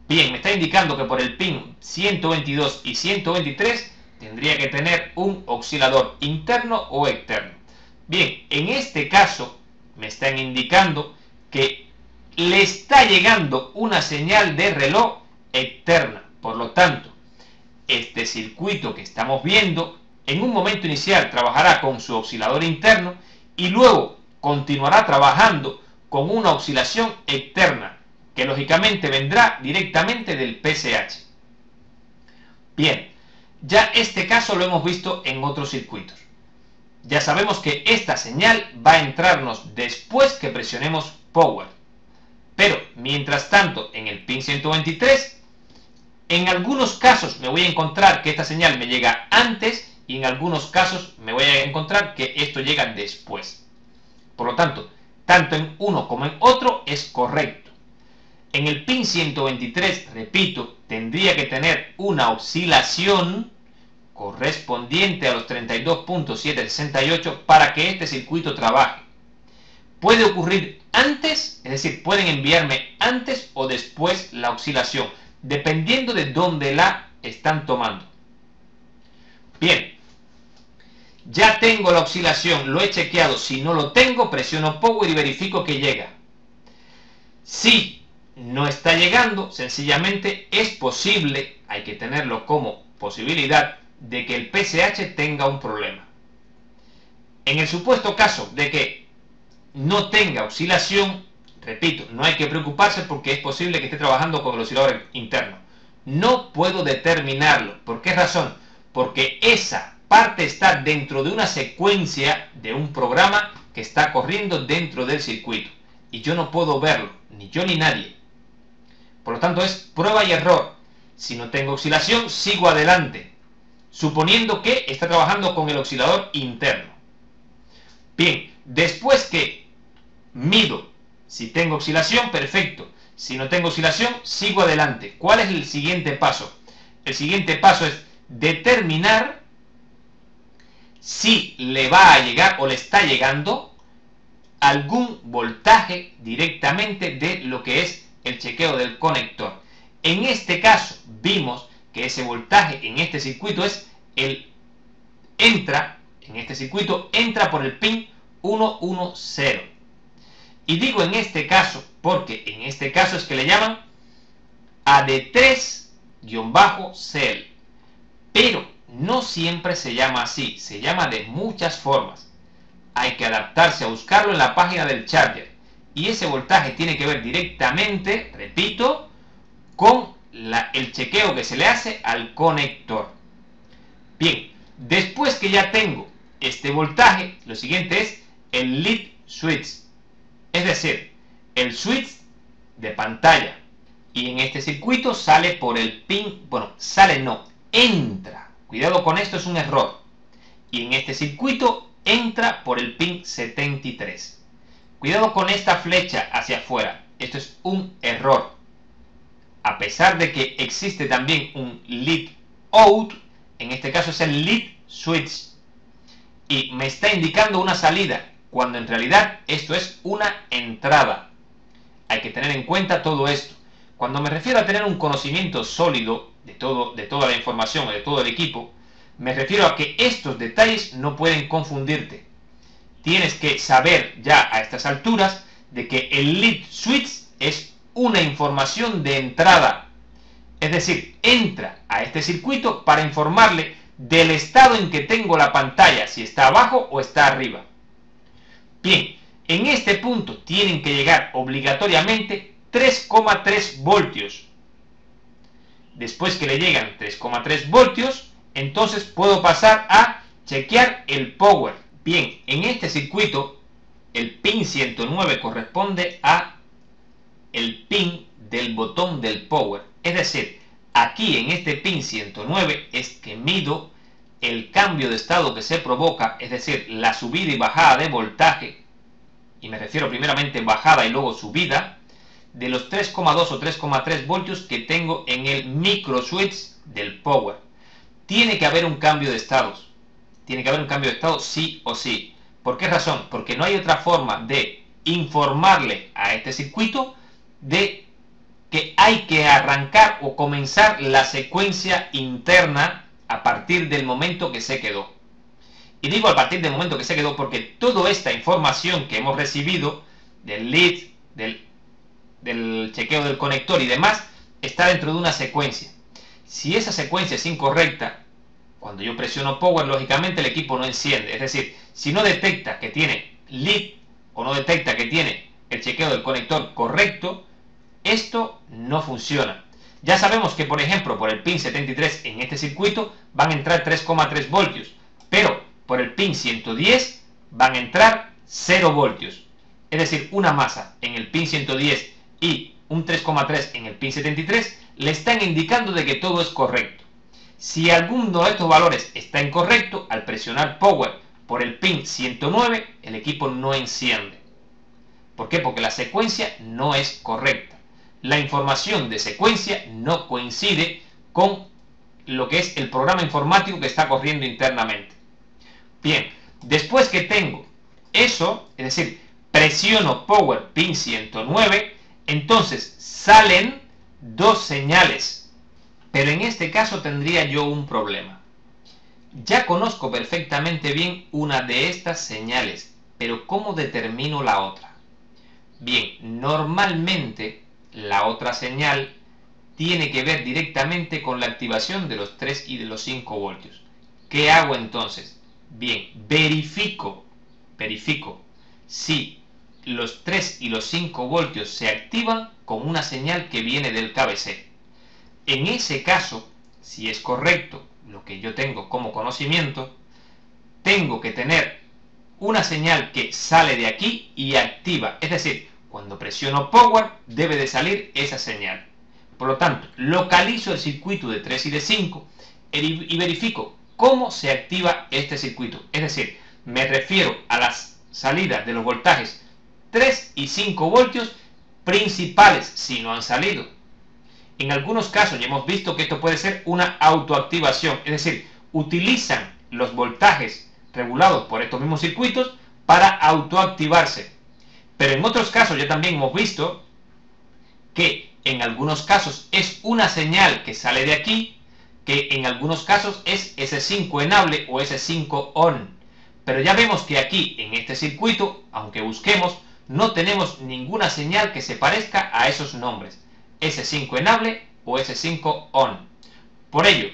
Bien, me está indicando que por el pin 122 y 123 tendría que tener un oscilador interno o externo. Bien, en este caso me están indicando que le está llegando una señal de reloj externa. Por lo tanto, este circuito que estamos viendo en un momento inicial trabajará con su oscilador interno y luego continuará trabajando con una oscilación externa que lógicamente vendrá directamente del PSH. Bien, ya este caso lo hemos visto en otros circuitos. Ya sabemos que esta señal va a entrarnos después que presionemos Power. Pero, mientras tanto, en el pin 123, en algunos casos me voy a encontrar que esta señal me llega antes y en algunos casos me voy a encontrar que esto llega después. Por lo tanto, tanto en uno como en otro es correcto. En el pin 123, repito, tendría que tener una oscilación correspondiente a los 32.768 para que este circuito trabaje. Puede ocurrir antes, es decir, pueden enviarme antes o después la oscilación, dependiendo de dónde la están tomando. Bien, ya tengo la oscilación, lo he chequeado. Si no lo tengo, presiono Power y verifico que llega. Si no está llegando, sencillamente es posible, hay que tenerlo como posibilidad, de que el PSH tenga un problema. En el supuesto caso de que no tenga oscilación, repito, no hay que preocuparse porque es posible que esté trabajando con el oscilador interno. No puedo determinarlo. ¿Por qué razón? Porque esa parte está dentro de una secuencia de un programa que está corriendo dentro del circuito. Y yo no puedo verlo, ni yo ni nadie. Por lo tanto, es prueba y error. Si no tengo oscilación, sigo adelante, suponiendo que está trabajando con el oscilador interno. Bien, después que mido si tengo oscilación, perfecto. Si no tengo oscilación, sigo adelante. ¿Cuál es el siguiente paso? El siguiente paso es determinar si le va a llegar o le está llegando algún voltaje directamente de lo que es el chequeo del conector. En este caso vimos que ese voltaje en este circuito es entra por el pin 110. Y digo en este caso porque en este caso es que le llaman AD3-CL. Pero no siempre se llama así, se llama de muchas formas. Hay que adaptarse a buscarlo en la página del charger. Y ese voltaje tiene que ver directamente, repito, con el chequeo que se le hace al conector. Bien, después que ya tengo este voltaje, lo siguiente es el lead switch. Es decir, el switch de pantalla. Y en este circuito sale por el pin, bueno, sale no, entra. Cuidado con esto, es un error. Y en este circuito entra por el pin 73. Cuidado con esta flecha hacia afuera. Esto es un error. A pesar de que existe también un lead out, en este caso es el lead switch. Y me está indicando una salida, cuando en realidad esto es una entrada. Hay que tener en cuenta todo esto. Cuando me refiero a tener un conocimiento sólido de toda la información o de todo el equipo, me refiero a que estos detalles no pueden confundirte. Tienes que saber ya a estas alturas de que el lead switch es una información de entrada. Es decir, entra a este circuito para informarle del estado en que tengo la pantalla, si está abajo o está arriba. Bien, en este punto tienen que llegar obligatoriamente 3,3 voltios. después que le llegan 3,3 voltios, entonces puedo pasar a chequear el power. Bien, en este circuito, el pin 109 corresponde a el pin del botón del power. Es decir, aquí en este pin 109 es que mido el cambio de estado que se provoca, es decir, la subida y bajada de voltaje, y me refiero primeramente bajada y luego subida, de los 3,2 o 3,3 voltios que tengo en el micro switch del power. Tiene que haber un cambio de estados. Tiene que haber un cambio de estado sí o sí. ¿Por qué razón? Porque no hay otra forma de informarle a este circuito de que hay que arrancar o comenzar la secuencia interna a partir del momento que se quedó. Y digo a partir del momento que se quedó porque toda esta información que hemos recibido del lead, del chequeo del conector y demás, está dentro de una secuencia. Si esa secuencia es incorrecta, cuando yo presiono power, lógicamente el equipo no enciende. Es decir, si no detecta que tiene lead o no detecta que tiene el chequeo del conector correcto, esto no funciona. Ya sabemos que, por ejemplo, por el pin 73 en este circuito van a entrar 3,3 voltios, pero por el pin 110 van a entrar 0 voltios. Es decir, una masa en el pin 110 y un 3,3 en el pin 73 le están indicando de que todo es correcto. Si alguno de estos valores está incorrecto, al presionar power por el pin 109, el equipo no enciende. ¿Por qué? Porque la secuencia no es correcta. La información de secuencia no coincide con lo que es el programa informático que está corriendo internamente. Bien, después que tengo eso, es decir, presiono power pin 109, entonces salen dos señales. Pero en este caso tendría yo un problema. Ya conozco perfectamente bien una de estas señales, pero ¿cómo determino la otra? Bien, normalmente la otra señal tiene que ver directamente con la activación de los 3 y de los 5 voltios. ¿Qué hago entonces? Bien, verifico si los 3 y los 5 voltios se activan con una señal que viene del KBC. En ese caso, si es correcto lo que yo tengo como conocimiento, tengo que tener una señal que sale de aquí y activa. Es decir, cuando presiono power debe de salir esa señal. Por lo tanto, localizo el circuito de 3 y de 5 y verifico cómo se activa este circuito. Es decir, me refiero a las salidas de los voltajes 3 y 5 voltios principales si no han salido. En algunos casos ya hemos visto que esto puede ser una autoactivación, es decir, utilizan los voltajes regulados por estos mismos circuitos para autoactivarse. Pero en otros casos ya también hemos visto que en algunos casos es una señal que sale de aquí, que en algunos casos es S5 enable o S5 on. Pero ya vemos que aquí en este circuito, aunque busquemos, no tenemos ninguna señal que se parezca a esos nombres. S5 enable o S5 on. Por ello,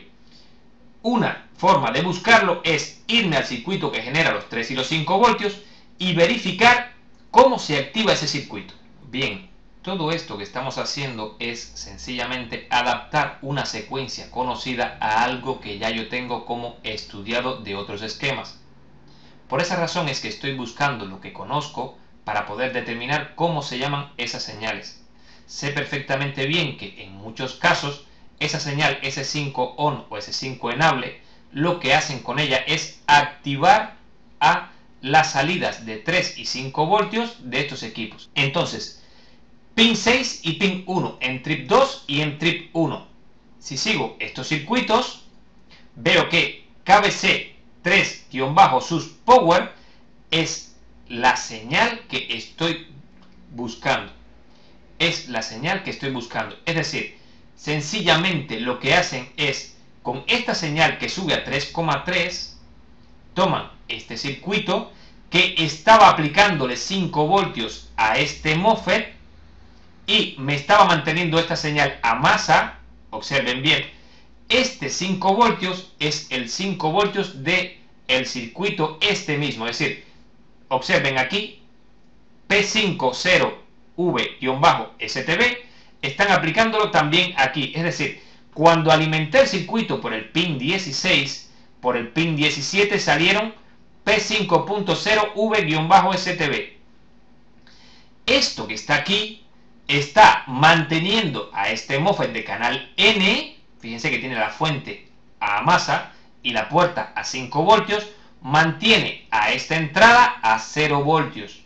una forma de buscarlo es irme al circuito que genera los 3 y los 5 voltios y verificar cómo se activa ese circuito. Bien, todo esto que estamos haciendo es sencillamente adaptar una secuencia conocida a algo que ya yo tengo como estudiado de otros esquemas. Por esa razón es que estoy buscando lo que conozco para poder determinar cómo se llaman esas señales. Sé perfectamente bien que en muchos casos esa señal S5 on o S5 enable, lo que hacen con ella es activar a las salidas de 3 y 5 voltios de estos equipos. Entonces, pin 6 y pin 1 en trip 2 y en trip 1. Si sigo estos circuitos, veo que KBC 3-sus power es la señal que estoy buscando. Es la señal que estoy buscando. Es decir, sencillamente lo que hacen es, con esta señal que sube a 3,3, toman este circuito que estaba aplicándole 5 voltios a este MOSFET y me estaba manteniendo esta señal a masa. Observen bien, este 5 voltios es el 5 voltios del circuito este mismo. Es decir, observen aquí, P50V-STB, están aplicándolo también aquí. Es decir, Cuando alimenté el circuito por el pin 16, por el pin 17 salieron P5.0 V-STB. Esto que está aquí está manteniendo a este MOSFET de canal N, fíjense que tiene la fuente a masa y la puerta a 5 voltios, mantiene a esta entrada a 0 voltios.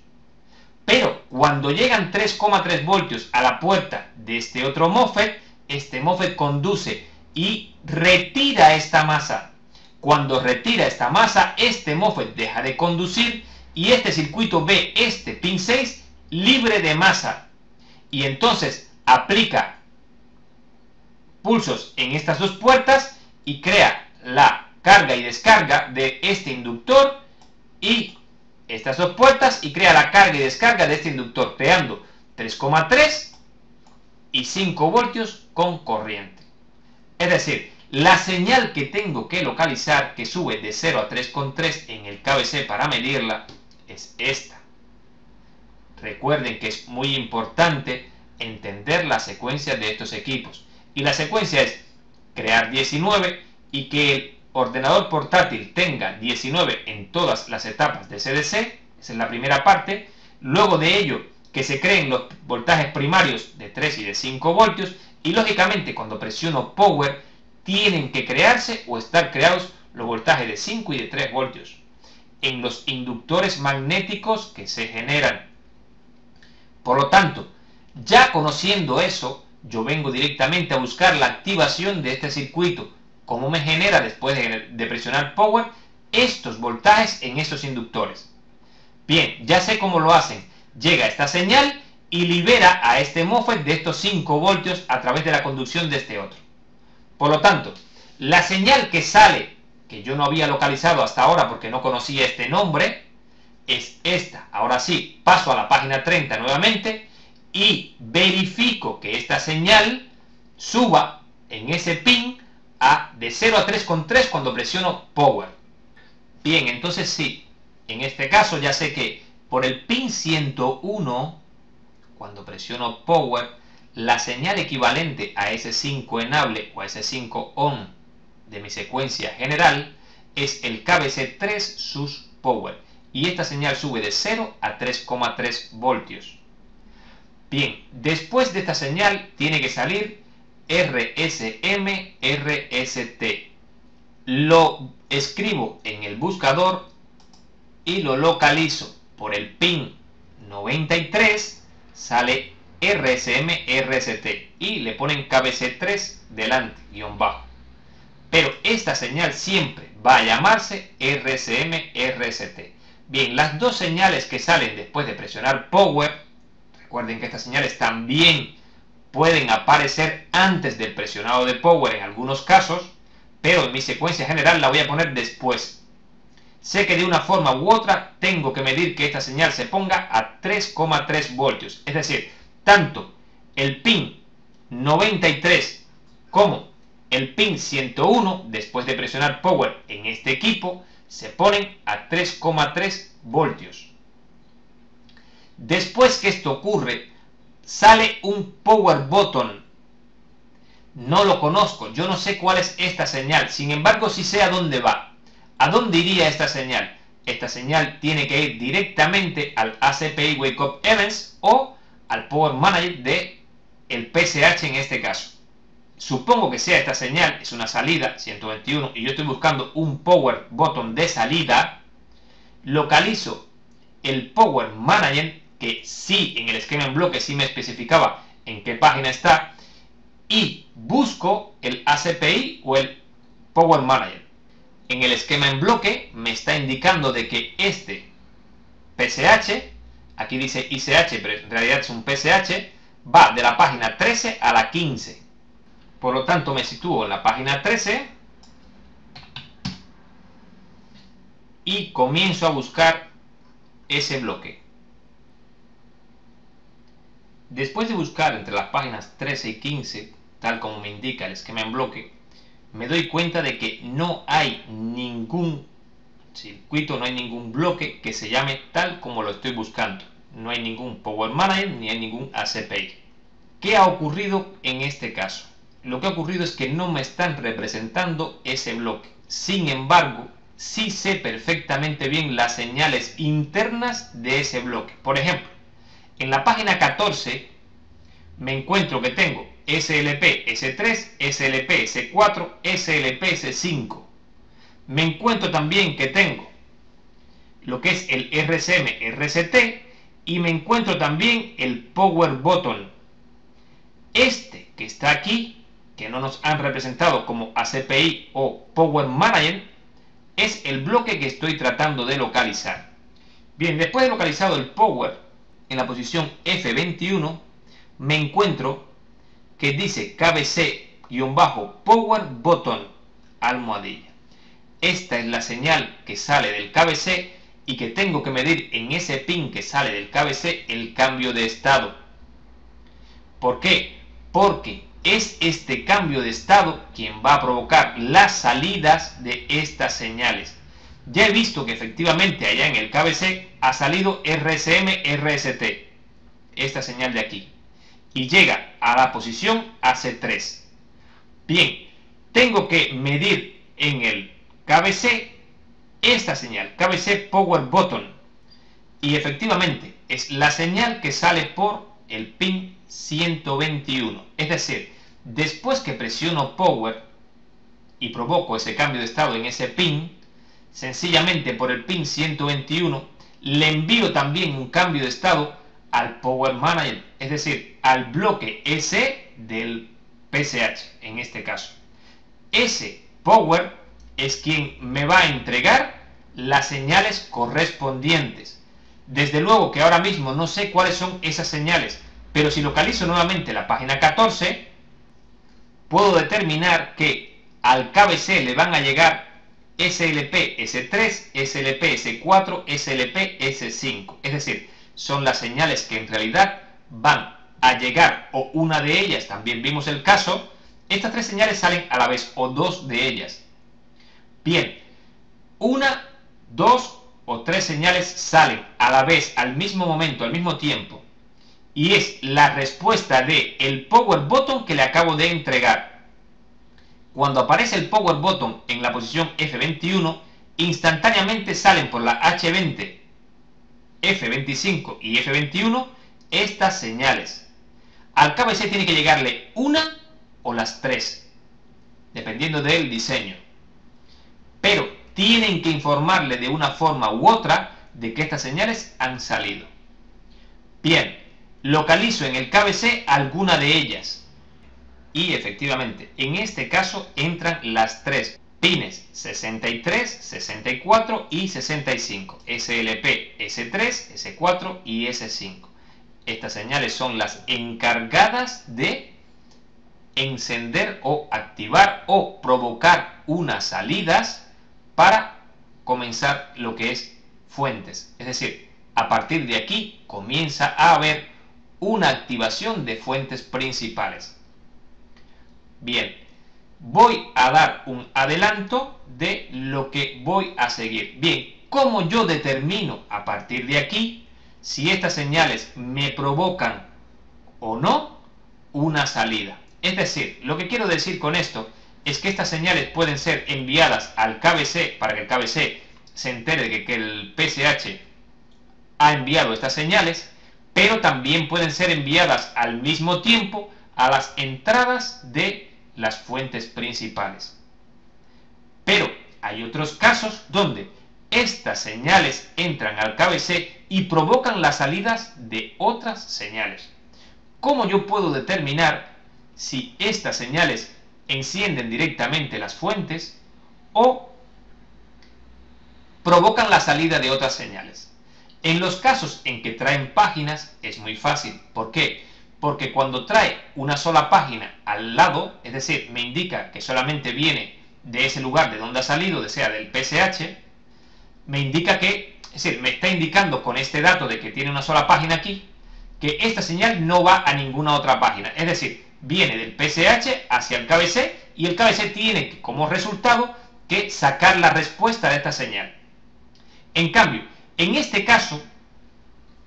Pero cuando llegan 3,3 voltios a la puerta de este otro MOSFET, este MOSFET conduce y retira esta masa. Cuando retira esta masa, este MOSFET deja de conducir y este circuito ve este pin 6 libre de masa. Y entonces aplica pulsos en estas dos puertas y crea la carga y descarga de este inductor y estas dos puertas y crea la carga y descarga de este inductor, creando 3,3 y 5 voltios con corriente. Es decir, la señal que tengo que localizar, que sube de 0 a 3,3 en el KBC para medirla, es esta. Recuerden que es muy importante entender la secuencia de estos equipos. Y la secuencia es crear 19 y que el ordenador portátil tenga 19 en todas las etapas de CDC. Esa es la primera parte. Luego de ello, que se creen los voltajes primarios de 3 y de 5 voltios. Y lógicamente, cuando presiono Power, tienen que crearse o estar creados los voltajes de 5 y de 3 voltios en los inductores magnéticos que se generan. Por lo tanto, ya conociendo eso, yo vengo directamente a buscar la activación de este circuito. Cómo me genera, después de presionar Power, estos voltajes en estos inductores. Bien, ya sé cómo lo hacen. Llega esta señal y libera a este MOSFET de estos 5 voltios a través de la conducción de este otro. Por lo tanto, la señal que sale, que yo no había localizado hasta ahora porque no conocía este nombre, es esta. Ahora sí, paso a la página 30 nuevamente y verifico que esta señal suba en ese pin de 0 a 3,3 cuando presiono Power. Bien, entonces sí, en este caso ya sé que por el pin 101, cuando presiono Power, la señal equivalente a ese 5 enable o a ese 5 on de mi secuencia general es el KBC3 sus Power. Y esta señal sube de 0 a 3,3 voltios. Bien, después de esta señal tiene que salir RSM, RST. Lo escribo en el buscador y lo localizo. Por el pin 93 sale RSM, RST y le ponen KBC3 delante, guión bajo. Pero esta señal siempre va a llamarse RSM, RST. Bien, las dos señales que salen después de presionar Power, recuerden que estas señales también pueden aparecer antes del presionado de Power en algunos casos, pero en mi secuencia general la voy a poner después. Sé que de una forma u otra tengo que medir que esta señal se ponga a 3,3 voltios. Es decir, tanto el pin 93 como el pin 101, después de presionar Power en este equipo, se ponen a 3,3 voltios. Después que esto ocurre, sale un Power Button. No lo conozco, yo no sé cuál es esta señal, sin embargo sí sé a dónde va. ¿A dónde iría esta señal? Esta señal tiene que ir directamente al ACPI Wake Up Events o al Power Manager de el PSH en este caso. Supongo que sea esta señal, es una salida 121 y yo estoy buscando un Power Button de salida. Localizo el Power Manager, que sí en el esquema en bloque sí me especificaba en qué página está, y busco el ACPI o el Power Manager. En el esquema en bloque me está indicando de que este PSH, aquí dice ICH, pero en realidad es un PSH, va de la página 13 a la 15. Por lo tanto, me sitúo en la página 13 y comienzo a buscar ese bloque. Después de buscar entre las páginas 13 y 15, tal como me indica el esquema en bloque, me doy cuenta de que no hay ningún circuito, no hay ningún bloque que se llame tal como lo estoy buscando. No hay ningún Power Manager ni hay ningún ACPI. ¿Qué ha ocurrido en este caso? lo que ha ocurrido es que no me están representando ese bloque. Sin embargo, sí sé perfectamente bien las señales internas de ese bloque. Por ejemplo, en la página 14 me encuentro que tengo SLP S3, SLP S4, SLP S5. Me encuentro también que tengo lo que es el RCM RCT y me encuentro también el Power Button. Este que está aquí, que no nos han representado como ACPI o Power Manager, es el bloque que estoy tratando de localizar. Bien, después de localizado el Power en la posición F21, me encuentro que dice KBC-Power Button almohadilla. Esta es la señal que sale del KBC y que tengo que medir en ese pin que sale del KBC el cambio de estado. ¿Por qué? Porque es este cambio de estado quien va a provocar las salidas de estas señales. Ya he visto que efectivamente allá en el KBC ha salido RCM RST, esta señal de aquí, y llega a la posición AC3. Bien, tengo que medir en el KBC esta señal, KBC Power Button, y efectivamente es la señal que sale por el pin 121. Es decir, después que presiono Power y provoco ese cambio de estado en ese pin, sencillamente por el pin 121 le envío también un cambio de estado al Power Manager, es decir, al bloque S del PSH en este caso. Ese Power es quien me va a entregar las señales correspondientes. Desde luego que ahora mismo no sé cuáles son esas señales, pero si localizo nuevamente la página 14, puedo determinar que al KBC le van a llegar SLP S3, SLP S4, SLP S5. Es decir, son las señales que en realidad van a llegar, o una de ellas, también vimos el caso, estas tres señales salen a la vez, o dos de ellas. Bien, una, dos o tres señales salen a la vez, al mismo momento, al mismo tiempo, y es la respuesta de el Power Button que le acabo de entregar. Cuando aparece el Power Button en la posición F21, instantáneamente salen por la H20, F25 y F21 estas señales. Al KBC tiene que llegarle una o las tres, dependiendo del diseño. Pero tienen que informarle de una forma u otra de que estas señales han salido. Bien, localizo en el KBC alguna de ellas. Y efectivamente, en este caso entran las tres pines 63, 64 y 65. SLP, S3, S4 y S5. Estas señales son las encargadas de encender o activar o provocar unas salidas para comenzar lo que es fuentes. Es decir, a partir de aquí comienza a haber una activación de fuentes principales. Bien, voy a dar un adelanto de lo que voy a seguir. Bien, ¿cómo yo determino a partir de aquí si estas señales me provocan o no una salida? Es decir, lo que quiero decir con esto es que estas señales pueden ser enviadas al KBC para que el KBC se entere de que el PSH ha enviado estas señales, pero también pueden ser enviadas al mismo tiempo a las entradas de las fuentes principales. Pero hay otros casos donde estas señales entran al KBC y provocan las salidas de otras señales. ¿Cómo yo puedo determinar si estas señales encienden directamente las fuentes o provocan la salida de otras señales? En los casos en que traen páginas es muy fácil. ¿Por qué? Porque cuando trae una sola página al lado, es decir, me indica que solamente viene de ese lugar de donde ha salido, sea del PSH, me indica que, es decir, me está indicando con este dato de que tiene una sola página aquí, que esta señal no va a ninguna otra página. Es decir, viene del PSH hacia el KBC y el KBC tiene como resultado que sacar la respuesta de esta señal. En cambio, en este caso,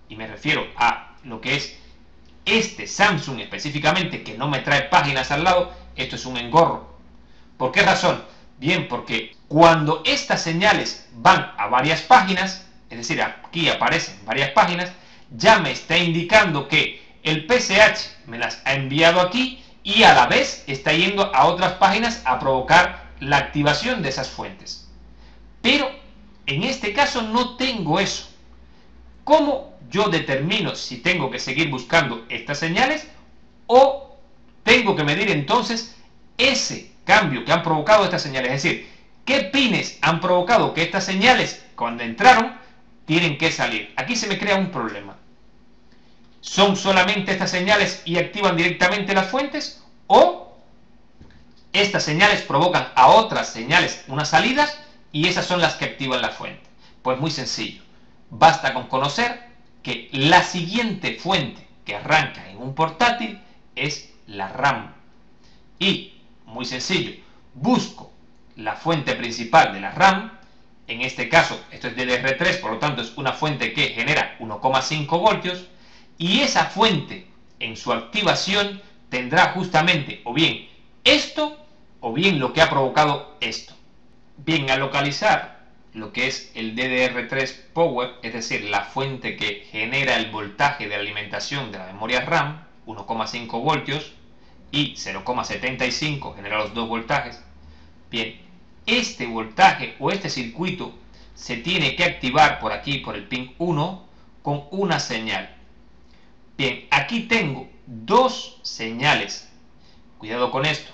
y me refiero a lo que es este Samsung específicamente, que no me trae páginas al lado, esto es un engorro. ¿Por qué razón? Bien, porque cuando estas señales van a varias páginas, es decir, aquí aparecen varias páginas, ya me está indicando que el PSH me las ha enviado aquí y a la vez está yendo a otras páginas a provocar la activación de esas fuentes. Pero en este caso no tengo eso. ¿Cómo yo determino si tengo que seguir buscando estas señales o tengo que medir entonces ese cambio que han provocado estas señales? Es decir, ¿qué pines han provocado que estas señales, cuando entraron, tienen que salir? Aquí se me crea un problema. ¿Son solamente estas señales y activan directamente las fuentes? ¿O estas señales provocan a otras señales unas salidas y esas son las que activan la fuente? Pues muy sencillo. Basta con conocer que la siguiente fuente que arranca en un portátil es la RAM. Y, muy sencillo, busco la fuente principal de la RAM. En este caso, esto es DDR3, por lo tanto es una fuente que genera 1,5 voltios. Y esa fuente, en su activación, tendrá justamente o bien esto o bien lo que ha provocado esto. Bien, al localizar lo que es el DDR3 Power, es decir, la fuente que genera el voltaje de alimentación de la memoria RAM, 1,5 voltios, y 0,75 genera los dos voltajes. Bien, este voltaje o este circuito se tiene que activar por aquí, por el pin 1, con una señal. Bien, aquí tengo dos señales. Cuidado con esto.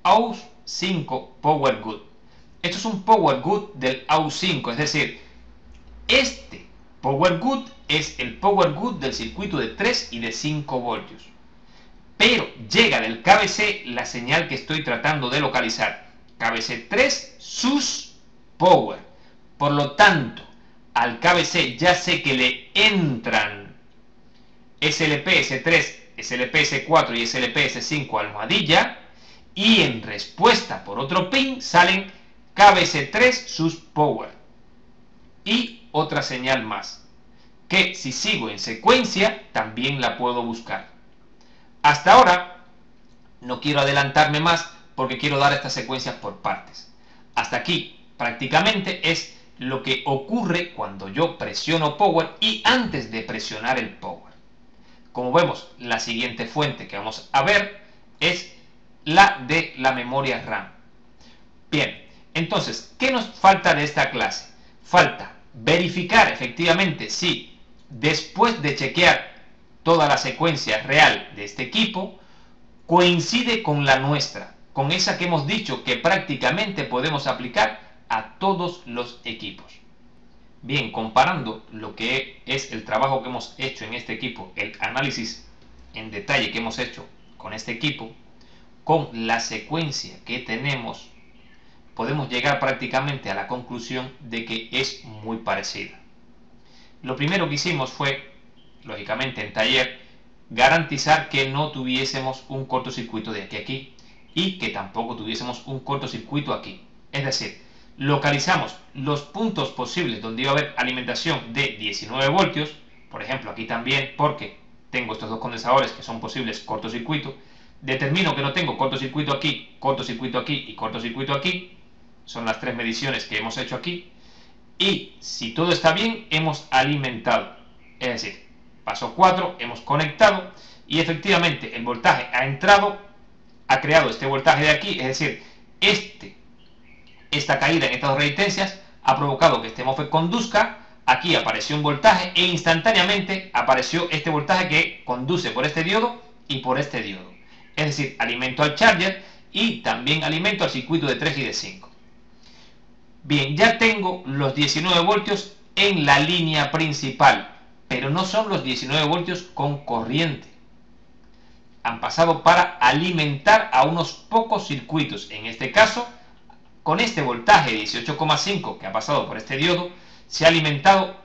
AUX5 Power Good. Esto es un Power Good del AUX5, es decir, este Power Good es el Power Good del circuito de 3 y de 5 voltios. Pero llega del KBC la señal que estoy tratando de localizar. KBC3 sus Power. Por lo tanto, al KBC ya sé que le entran SLP-S3, SLP-S4 y SLP-S5 almohadilla. Y en respuesta por otro pin salen KBC3 sus Power. Y otra señal más, que si sigo en secuencia también la puedo buscar. Hasta ahora no quiero adelantarme más porque quiero dar estas secuencias por partes. Hasta aquí prácticamente es lo que ocurre cuando yo presiono Power y antes de presionar el Power. Como vemos, la siguiente fuente que vamos a ver es la de la memoria RAM. Bien, entonces, ¿qué nos falta de esta clase? Falta verificar efectivamente si después de chequear toda la secuencia real de este equipo coincide con la nuestra, con esa que hemos dicho que prácticamente podemos aplicar a todos los equipos. Bien, comparando lo que es el trabajo que hemos hecho en este equipo, el análisis en detalle que hemos hecho con este equipo, con la secuencia que tenemos, podemos llegar prácticamente a la conclusión de que es muy parecida. Lo primero que hicimos fue, lógicamente en taller, garantizar que no tuviésemos un cortocircuito de aquí a aquí y que tampoco tuviésemos un cortocircuito aquí. Es decir, localizamos los puntos posibles donde iba a haber alimentación de 19 voltios, por ejemplo aquí también porque tengo estos dos condensadores que son posibles cortocircuito. Determino que no tengo cortocircuito aquí y cortocircuito aquí. Son las tres mediciones que hemos hecho aquí. Y si todo está bien, hemos alimentado. Es decir, paso 4, hemos conectado y efectivamente el voltaje ha entrado, ha creado este voltaje de aquí. Es decir, esta caída en estas dos resistencias ha provocado que este MOSFET conduzca. Aquí apareció un voltaje e instantáneamente apareció este voltaje que conduce por este diodo y por este diodo. Es decir, alimento al charger y también alimento al circuito de 3 y de 5. Bien, ya tengo los 19 voltios en la línea principal, pero no son los 19 voltios con corriente. Han pasado para alimentar a unos pocos circuitos. En este caso, con este voltaje de 18,5 que ha pasado por este diodo, se ha alimentado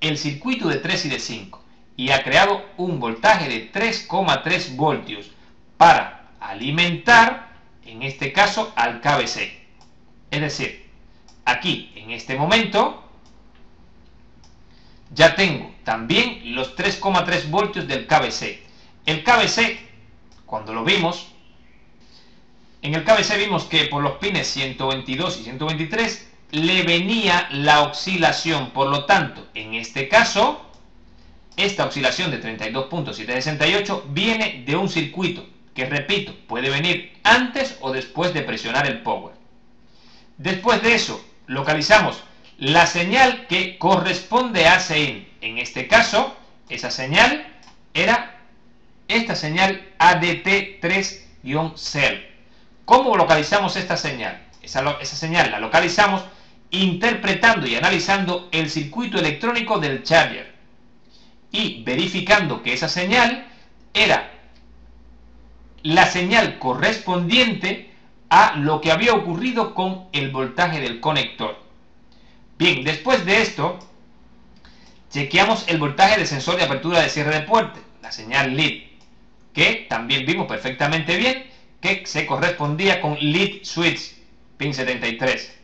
el circuito de 3 y de 5 y ha creado un voltaje de 3,3 voltios para alimentar, en este caso, al KBC. Es decir, aquí, en este momento, ya tengo también los 3,3 voltios del KBC. El KBC, cuando lo vimos, En el KBC vimos que por los pines 122 y 123 le venía la oscilación. Por lo tanto, en este caso, esta oscilación de 32.768 viene de un circuito que, repito, puede venir antes o después de presionar el power. Después de eso, localizamos la señal que corresponde a Cin. En este caso, esa señal era esta señal ADT3-cell. ¿Cómo localizamos esta señal? Esa señal la localizamos interpretando y analizando el circuito electrónico del charger y verificando que esa señal era la señal correspondiente a lo que había ocurrido con el voltaje del conector. Bien, después de esto, chequeamos el voltaje de sensor de apertura de cierre de puerta, la señal lead, que también vimos perfectamente bien que se correspondía con lead switch, pin 73.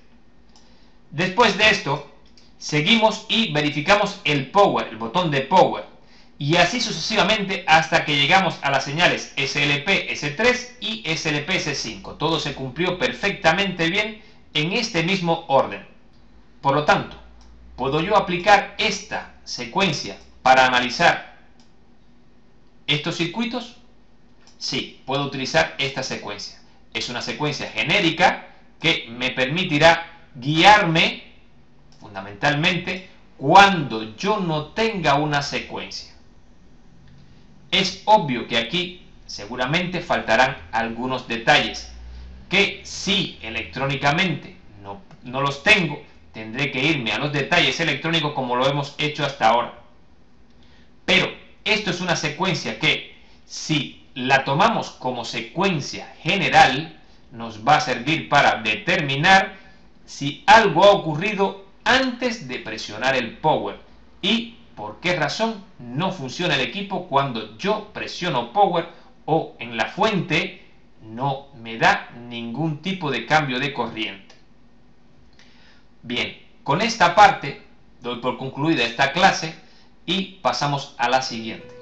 Después de esto, seguimos y verificamos el power, el botón de power, y así sucesivamente hasta que llegamos a las señales SLP S3 y SLP S5. Todo se cumplió perfectamente bien en este mismo orden. Por lo tanto, ¿puedo yo aplicar esta secuencia para analizar estos circuitos? Sí, puedo utilizar esta secuencia. Es una secuencia genérica que me permitirá guiarme fundamentalmente cuando yo no tenga una secuencia. Es obvio que aquí seguramente faltarán algunos detalles que si electrónicamente no los tengo, tendré que irme a los detalles electrónicos como lo hemos hecho hasta ahora. Pero esto es una secuencia que, si la tomamos como secuencia general, nos va a servir para determinar si algo ha ocurrido antes de presionar el power y por qué razón no funciona el equipo cuando yo presiono power o en la fuente no me da ningún tipo de cambio de corriente. Bien, con esta parte doy por concluida esta clase y pasamos a la siguiente.